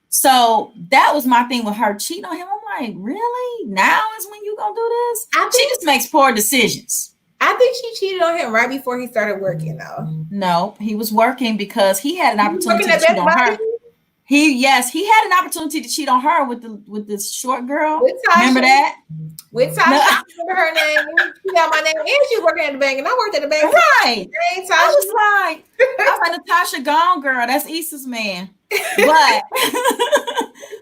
So that was my thing with her cheating on him. I'm like, really? Now is when you gonna do this? She just makes poor decisions. I think she cheated on him right before he started working, though. No, he was working because he had an opportunity to cheat on her. He had an opportunity to cheat on her with this short girl. Remember that? With Tasha, I remember her name. She got my name, and she was working at the bank, and I worked at the bank. Right. I was like, Natasha gone, girl. That's Issa's man. But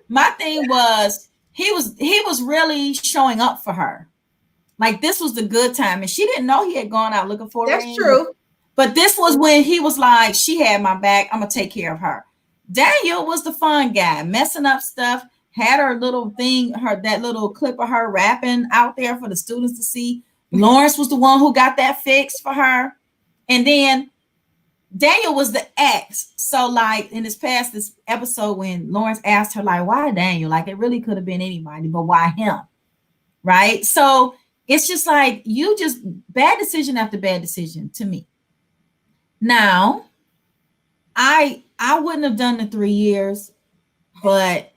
my thing was, he was really showing up for her. Like, this was the good time, and she didn't know he had gone out looking for her. That's true. But this was when he was like, she had my back. I'm gonna take care of her. Daniel was the fun guy, messing up stuff. Had her little thing, that little clip of her rapping out there for the students to see. Lawrence was the one who got that fixed for her. And then Daniel was the ex. So like in this episode when Lawrence asked her, like, why Daniel? Like, it really could have been anybody, but why him? Right? So it's just like, bad decision after bad decision to me. Now, I wouldn't have done the 3 years, but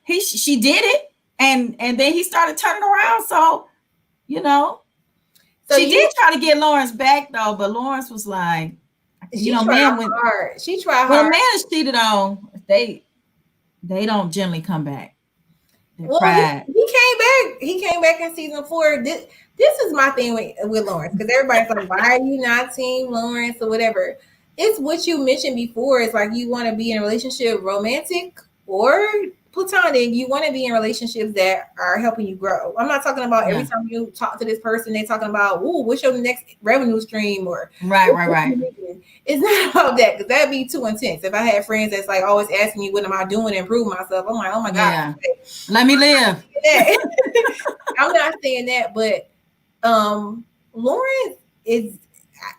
she did it, and then he started turning around. So, she did try to get Lawrence back though, but Lawrence was like, She tried hard. When a man is cheated on, they don't generally come back. He came back. He came back in season 4. This is my thing with Lawrence, because everybody's like, why are you not Team Lawrence or whatever? It's what you mentioned before. It's like, you want to be in a relationship, romantic or platonic. You want to be in relationships that are helping you grow. I'm not talking about every time you talk to this person, they're talking about, ooh, what's your next revenue stream? Or right. It's not about that, because that'd be too intense. If I had friends that's like always asking me, what am I doing to improve myself? I'm like, oh my God. Let me live. I'm not saying that, but Lawrence is,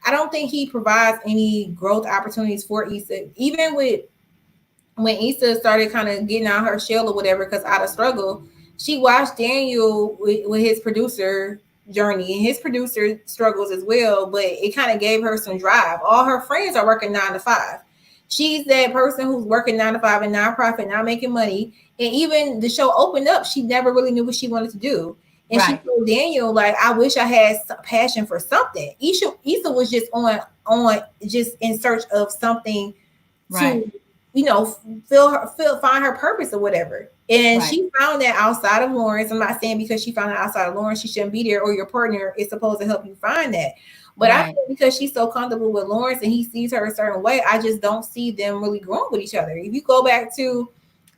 I don't think he provides any growth opportunities for Issa. Even when Issa started kind of getting out her shell or whatever, because out of struggle, she watched Daniel with his producer journey and his producer struggles as well, but it kind of gave her some drive. All her friends are working 9 to 5. She's that person who's working 9 to 5 in nonprofit, not making money. And even the show opened up, she never really knew what she wanted to do. And she told Daniel, like, I wish I had some passion for something. Issa was just on just in search of something to, find her purpose or whatever. And she found that outside of Lawrence. I'm not saying because she found it outside of Lawrence, she shouldn't be there, or your partner is supposed to help you find that. But I think because she's so comfortable with Lawrence and he sees her a certain way, I just don't see them really growing with each other. If you go back to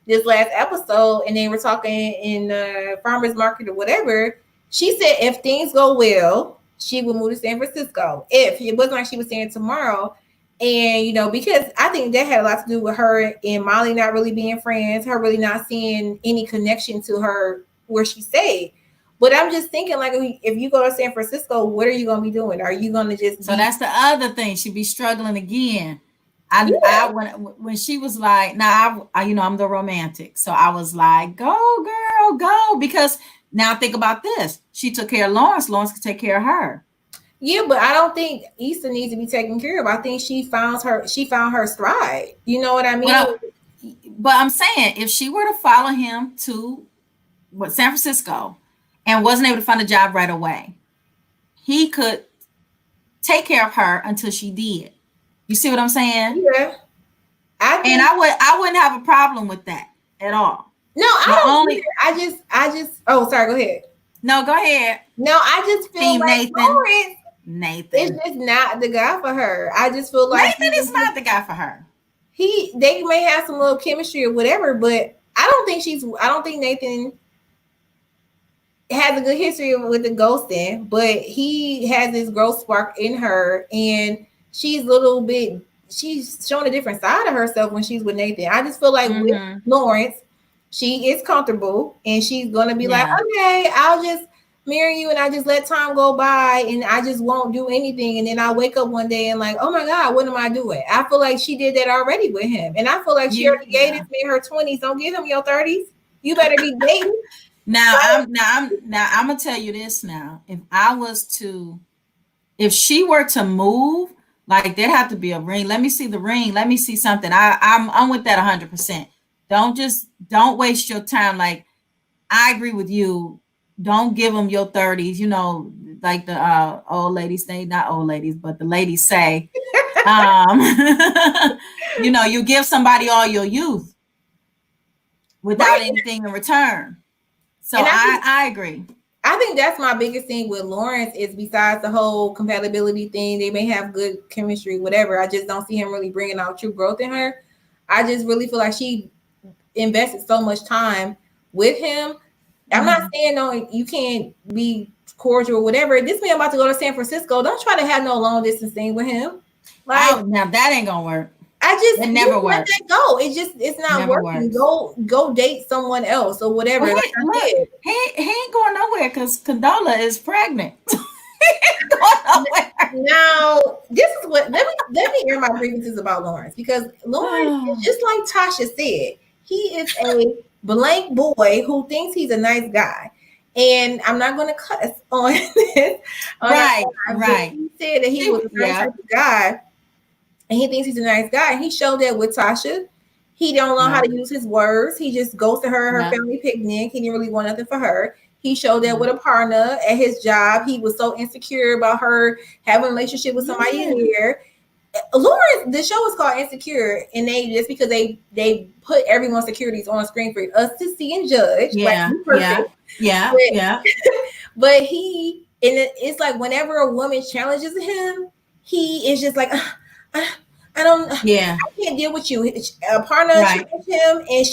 this last episode and they were talking in the farmer's market or whatever, she said if things go well, she would move to San Francisco. If it wasn't like she was saying tomorrow. And, because I think that had a lot to do with her and Molly not really being friends, her really not seeing any connection to her where she stayed. But I'm just thinking, like, if you go to San Francisco, what are you going to be doing? Are you going to just So that's the other thing. She'd be struggling again. When she was like, now I'm the romantic. So I was like, go girl, go. Because now think about this. She took care of Lawrence. Lawrence could take care of her. Yeah, but I don't think Issa needs to be taken care of. I think she found her stride. You know what I mean? But I'm saying, if she were to follow him to San Francisco and wasn't able to find a job right away, he could take care of her until she did. You see what I'm saying? Yeah. I wouldn't have a problem with that at all. No, I don't. I just. Oh, sorry. Go ahead. No, go ahead. No, I just feel Team like Lawrence Nathan. is just not the guy for her. I just feel like Nathan is not the guy for her. They may have some little chemistry or whatever, but I don't think Nathan has a good history with the ghosting, but he has this growth spark in her, and she's showing a different side of herself when she's with Nathan. I just feel like with Lawrence, she is comfortable and she's gonna be like, okay, I'll just marry you and I just let time go by and I just won't do anything. And then I'll wake up one day and like, oh my God, what am I doing? I feel like she did that already with him. And I feel like she already gave this in her 20s. Don't give him your 30s. You better be dating. Now I'm gonna tell you this now. If she were to move, like there'd have to be a ring. Let me see the ring. Let me see something. I'm with that 100%. Don't waste your time. Like I agree with you. Don't give them your 30s. You know, like the old ladies say, not old ladies, but the ladies say, you know, you give somebody all your youth without anything in return. So I agree. I think that's my biggest thing with Lawrence is besides the whole compatibility thing, they may have good chemistry, whatever. I just don't see him really bringing out true growth in her. I just really feel like she invested so much time with him. I'm not saying no, you can't be cordial or whatever. This man about to go to San Francisco. Don't try to have no long distance thing with him. Like, now that ain't gonna work. It never works. Let that go. It's not never working. Works. Go date someone else or whatever. Well, he ain't going nowhere because Condola is pregnant. He ain't going nowhere. Now, this is what let me air my grievances about Lawrence, because Lawrence, just like Tasha said, he is a blank boy who thinks he's a nice guy. And I'm not going to cuss on this. Right. He said that he was a nice guy. And he thinks he's a nice guy. He showed that with Tasha. He don't know how to use his words. He just goes to her family picnic. He didn't really want nothing for her. He showed that with a partner at his job. He was so insecure about her having a relationship with somebody here. Lawrence, the show is called Insecure, and because they put everyone's securities on screen for us to see and judge. Yeah. But it's like whenever a woman challenges him, he is just like, I can't deal with you. A partner challenged him, and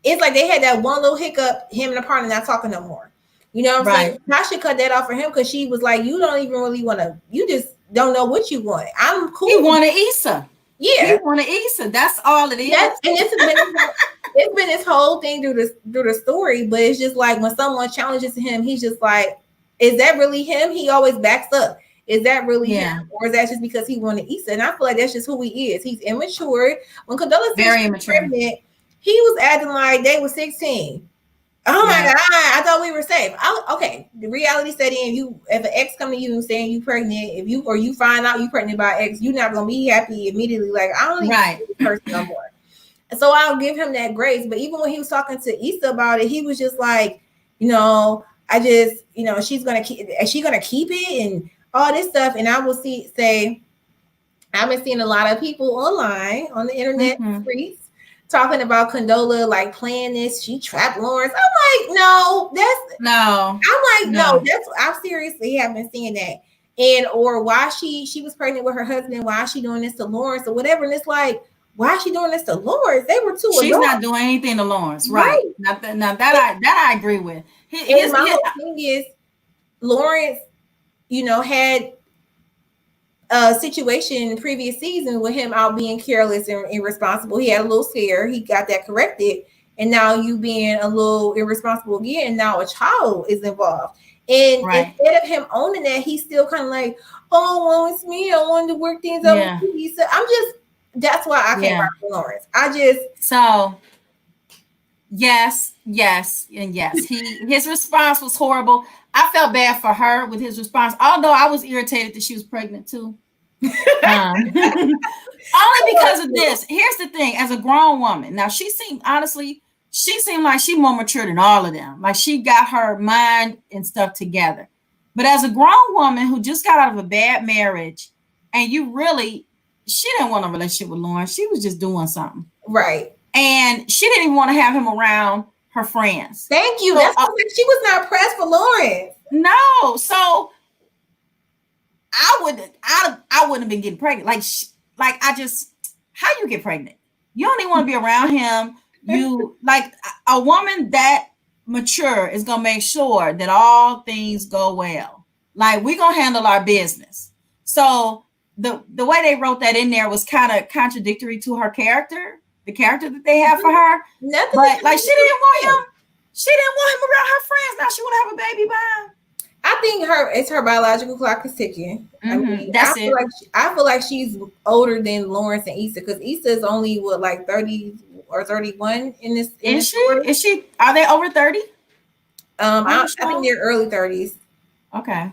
it's like they had that one little hiccup, him and the partner not talking no more. You know what I'm saying? Tasha cut that off for him because she was like, you don't even really want to, you just don't know what you want. I'm cool. He wanted Issa. Yeah. He wanted Issa. That's all it is. It's been this whole thing through the story, but it's just like when someone challenges him, he's just like, is that really him? He always backs up. Is that really him? Or is that just because he wanted Issa? And I feel like that's just who he is. He's immature. When Condola said she was pregnant, he was acting like they were 16. Oh my God, I thought we were safe. Okay, the reality set in. If an ex come to you and saying you pregnant, you find out you pregnant by ex, you're not gonna be happy immediately. Like, I don't even see this person no more. So I'll give him that grace. But even when he was talking to Issa about it, he was just like, I just, she's gonna keep it and all this stuff. And I will say, I've been seeing a lot of people online on the internet streets talking about Condola like playing this. She trapped Lawrence. I'm like, no, I seriously have been seeing that. And or why she was pregnant with her husband, why is she doing this to Lawrence or whatever? And it's like, why is she doing this to Lawrence? They were two adults. She's not doing anything to Lawrence, right? Now that I agree with. My whole thing is Lawrence, had a situation in the previous season with him out being careless and irresponsible. He had a little scare. He got that corrected. And now you being a little irresponsible again. And now a child is involved. And instead of him owning that, he's still kind of like, oh, well, it's me. I wanted to work things out with you. So that's why I can't rock with Lawrence. So yes, and yes. His response was horrible. I felt bad for her with his response, although I was irritated that she was pregnant too. Only because of this. Here's the thing: as a grown woman, now she seemed like she more mature than all of them. Like she got her mind and stuff together. But as a grown woman who just got out of a bad marriage, and she didn't want a relationship with Lawrence. She was just doing something, right? And she didn't even want to have him around her friends. Thank you. So, That's what she was not pressed for Lawrence. No, so I wouldn't have been getting pregnant. Like I just, how you get pregnant? You don't even want to be around him. You like a woman that mature is gonna make sure that all things go well. Like we're gonna handle our business. So the way they wrote that in there was kind of contradictory to her character, the character that they have for her. Nothing. But like she didn't want him. She didn't want him around her friends. Now she want to have a baby by him. I think it's her biological clock is ticking. I mean, That's it. I feel like she's older than Lawrence and Issa because Issa is only like 30 or 31 in this. Is she? Are they over 30? I think they're early 30s. Okay.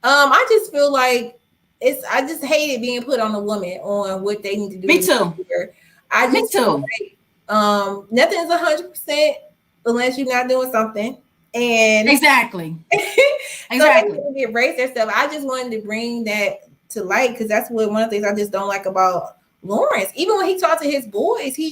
I just feel like I just hate it being put on a woman on what they need to do. Me too. Me too. Like, nothing's 100% unless you're not doing something. And exactly. Exactly. So they embrace their stuff. I just wanted to bring that to light because that's one of the things I just don't like about Lawrence. Even when he talks to his boys, he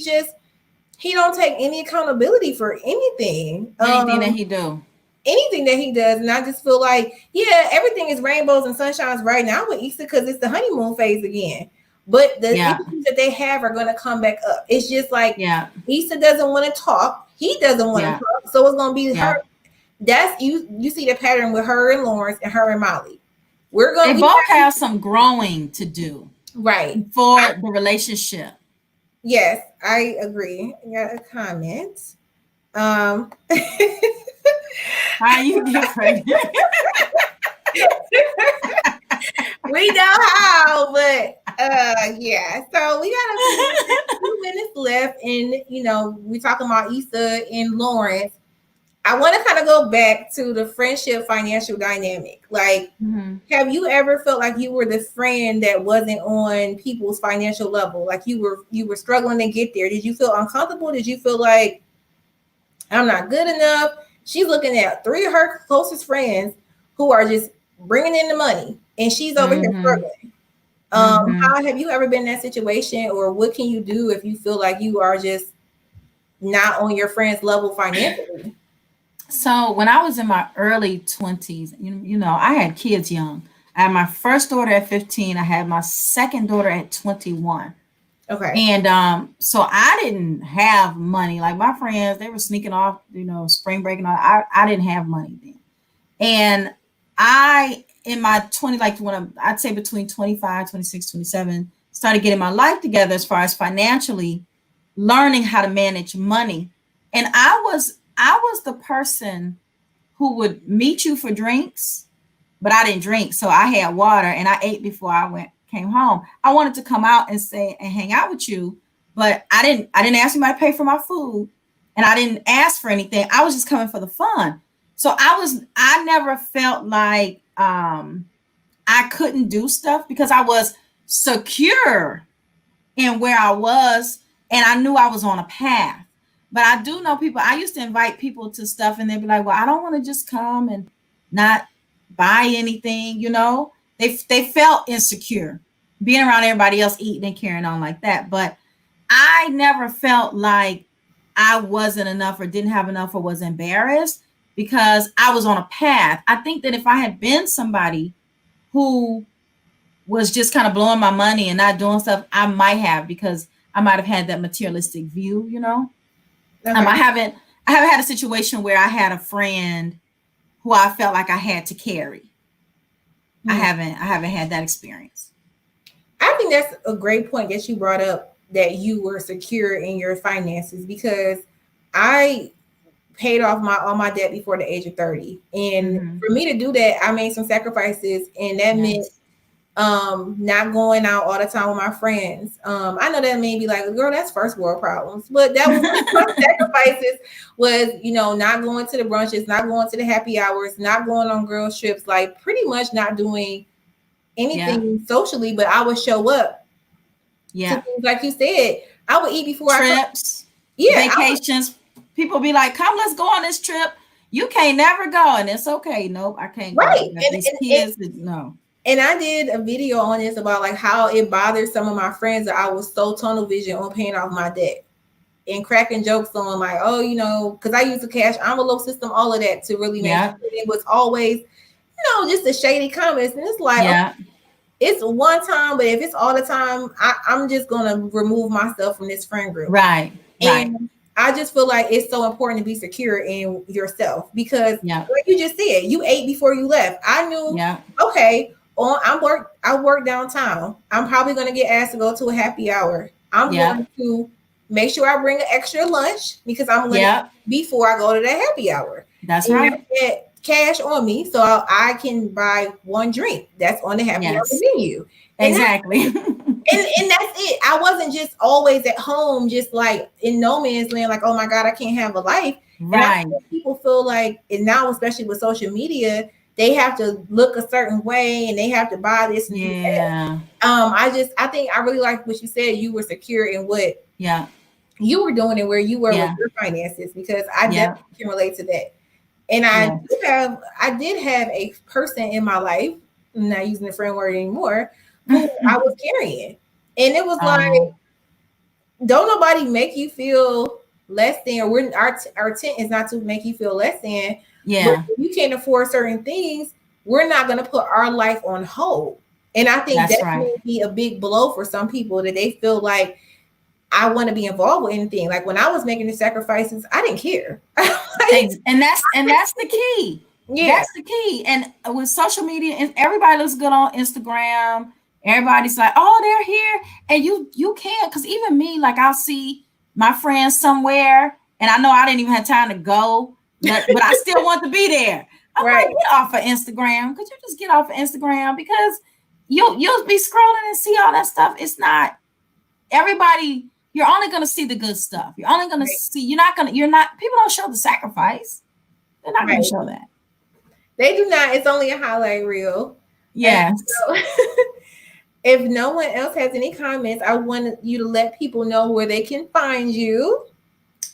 don't take any accountability for anything. Anything that he do. Anything that he does. And I just feel like, yeah, everything is rainbows and sunshines right now with Issa because it's the honeymoon phase again. But the issues that they have are going to come back up. It's just like Issa doesn't want to talk. He doesn't want to talk. So it's going to be her. That's you see the pattern with her and Lawrence and her and Molly. They both have some growing to do. Right. For the relationship. Yes, I agree. I got a comment. How you different? We know how, but yeah. So we got a few minutes left, and we're talking about Issa and Lawrence. I want to kind of go back to the friendship financial dynamic. Like, have you ever felt like you were the friend that wasn't on people's financial level? Like you were struggling to get there. Did you feel uncomfortable? Did you feel like I'm not good enough? She's looking at 3 of her closest friends who are just bringing in the money, and she's over here struggling. How have you ever been in that situation, or what can you do if you feel like you are just not on your friend's level financially? So when I was in my early 20s, I had kids young. I had my first daughter at 15. I had my second daughter at 21. Okay. And so I didn't have money. Like my friends, they were sneaking off, spring break and all. I didn't have money then. And in my 20, like when I'd say between 25, 26, 27, started getting my life together as far as financially learning how to manage money. And I was the person who would meet you for drinks, but I didn't drink. So I had water and I ate before I came home. I wanted to come out and hang out with you, but I didn't ask anybody to pay for my food, and I didn't ask for anything. I was just coming for the fun. So I never felt like I couldn't do stuff because I was secure in where I was, and I knew I was on a path. But I do know people, I used to invite people to stuff and they'd be like, well, I don't want to just come and not buy anything, They felt insecure being around everybody else eating and carrying on like that. But I never felt like I wasn't enough or didn't have enough or was embarrassed because I was on a path. I think that if I had been somebody who was just kind of blowing my money and not doing stuff, I might have, because I might have had that materialistic view, Okay. I haven't had a situation where I had a friend who I felt like I had to carry. I haven't had that experience. I think that's a great point that you brought up, that you were secure in your finances, because I paid off all my debt before the age of 30. And for me to do that, I made some sacrifices, and that meant not going out all the time with my friends. I know that may be like, girl, that's first world problems, but that was some sacrifices was, not going to the brunches, not going to the happy hours, not going on girls trips, like pretty much not doing anything socially, but I would show up. Yeah. Like you said, I would eat before trips, vacations. People be like, come, let's go on this trip. You can't never go. And it's okay. Nope, I can't go. Right. These kids, no. And I did a video on this about like how it bothered some of my friends that I was so tunnel vision on paying off my debt. and cracking jokes on like, oh, you know, because I use the cash envelope system, all of that to really make sure it was always, you know, just the shady comments. And it's like, okay, it's one time, but if it's all the time, I'm just gonna remove myself from this friend group. Right. And I just feel like it's so important to be secure in yourself because like you just said, you ate before you left. I knew, okay, I work downtown. I'm probably gonna get asked to go to a happy hour. I'm going to make sure I bring an extra lunch because I'm gonna before I go to that happy hour. That's right. I get cash on me so I can buy one drink that's on the happy hour menu. And exactly. And that's it. I wasn't just always at home, just like in no man's land, like, oh my God, I can't have a life. Right. And people feel like, and now especially with social media, they have to look a certain way and they have to buy this. And I think I really like what you said. You were secure in what you were doing and where you were with your finances, because I definitely can relate to that. And I did have a person in my life, I'm not using the friend word anymore, who I was carrying. And it was like, don't nobody make you feel less than, or our intent is not to make you feel less than. But if you can't afford certain things, we're not going to put our life on hold. And I think that may be a big blow for some people, that they feel like, I want to be involved with anything. Like when I was making the sacrifices, I didn't care. and that's the key. That's the key. And with social media, and everybody looks good on Instagram. Everybody's like, oh, they're here. And you can't, because even me, like I'll see my friends somewhere and I know I didn't even have time to go, but I still want to be there. I'm like, get off of Instagram. Could you just get off of Instagram? Because you'll be scrolling and see all that stuff. It's not everybody. You're only going to see the good stuff. You're only going to see, people don't show the sacrifice. They're not going to show that. They do not. It's only a highlight reel. Yes. So, if no one else has any comments, I want you to let people know where they can find you.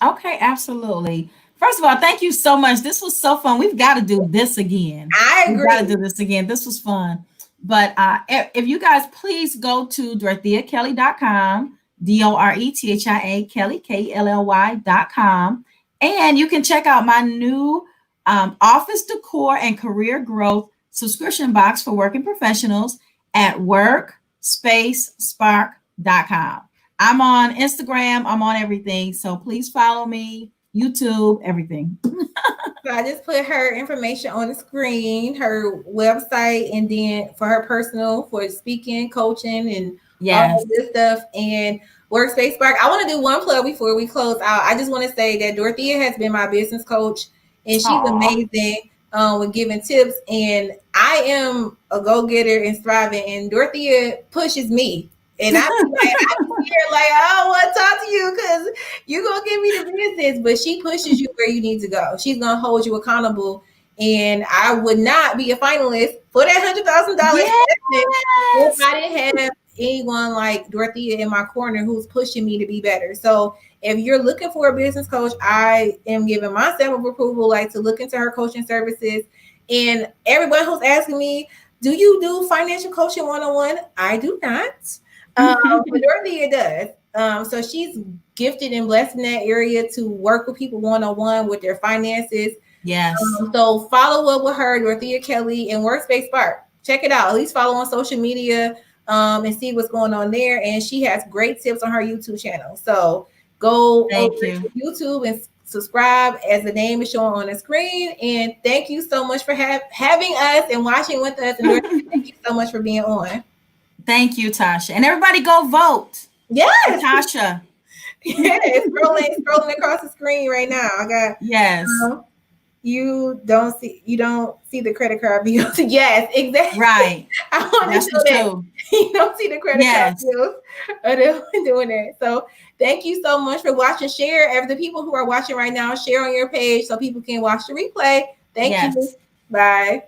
Okay, absolutely. First of all, thank you so much. This was so fun. We've got to do this again. I agree. We've got to do this again. This was fun. But if you guys please go to DoretheaKelly.com, DoreThia Kelly, KLLY.com. And you can check out my new office decor and career growth subscription box for working professionals at workspacespark.com. I'm on Instagram. I'm on everything. So please follow me, YouTube, everything. So I just put her information on the screen, her website, and then for her personal, for speaking, coaching, and all of this stuff. And Workspace Spark. I want to do one plug before we close out. I just want to say that Dorothea has been my business coach, and she's amazing with giving tips. And I am a go-getter and thriving, and Dorothea pushes me. And I'm like, I don't want to talk to you because you're going to give me the business. But she pushes you where you need to go. She's going to hold you accountable. And I would not be a finalist for that $100,000 if I didn't have anyone like Dorothea in my corner who's pushing me to be better. So if you're looking for a business coach, I am giving my stamp of approval, like to look into her coaching services. And everyone who's asking me, do you do financial coaching one-on-one? I do not. But Dorothea does. So she's gifted and blessed in that area to work with people one-on-one with their finances. Yes. So follow up with her, Dorothea Kelly, and Workspace Spark. Check it out. At least follow on social media and see what's going on there. And she has great tips on her YouTube channel. So go over to YouTube and subscribe as the name is showing on the screen. And thank you so much for having us and watching with us. And thank you so much for being on. Thank you, Tasha. And everybody go vote. Yes. Tasha. It's scrolling across the screen right now. I got you don't see the credit card bills. Yes, exactly. Right. I want to show that you don't see the credit card bills doing that. So thank you so much for watching. Share the people who are watching right now, share on your page so people can watch the replay. Thank you. Bye.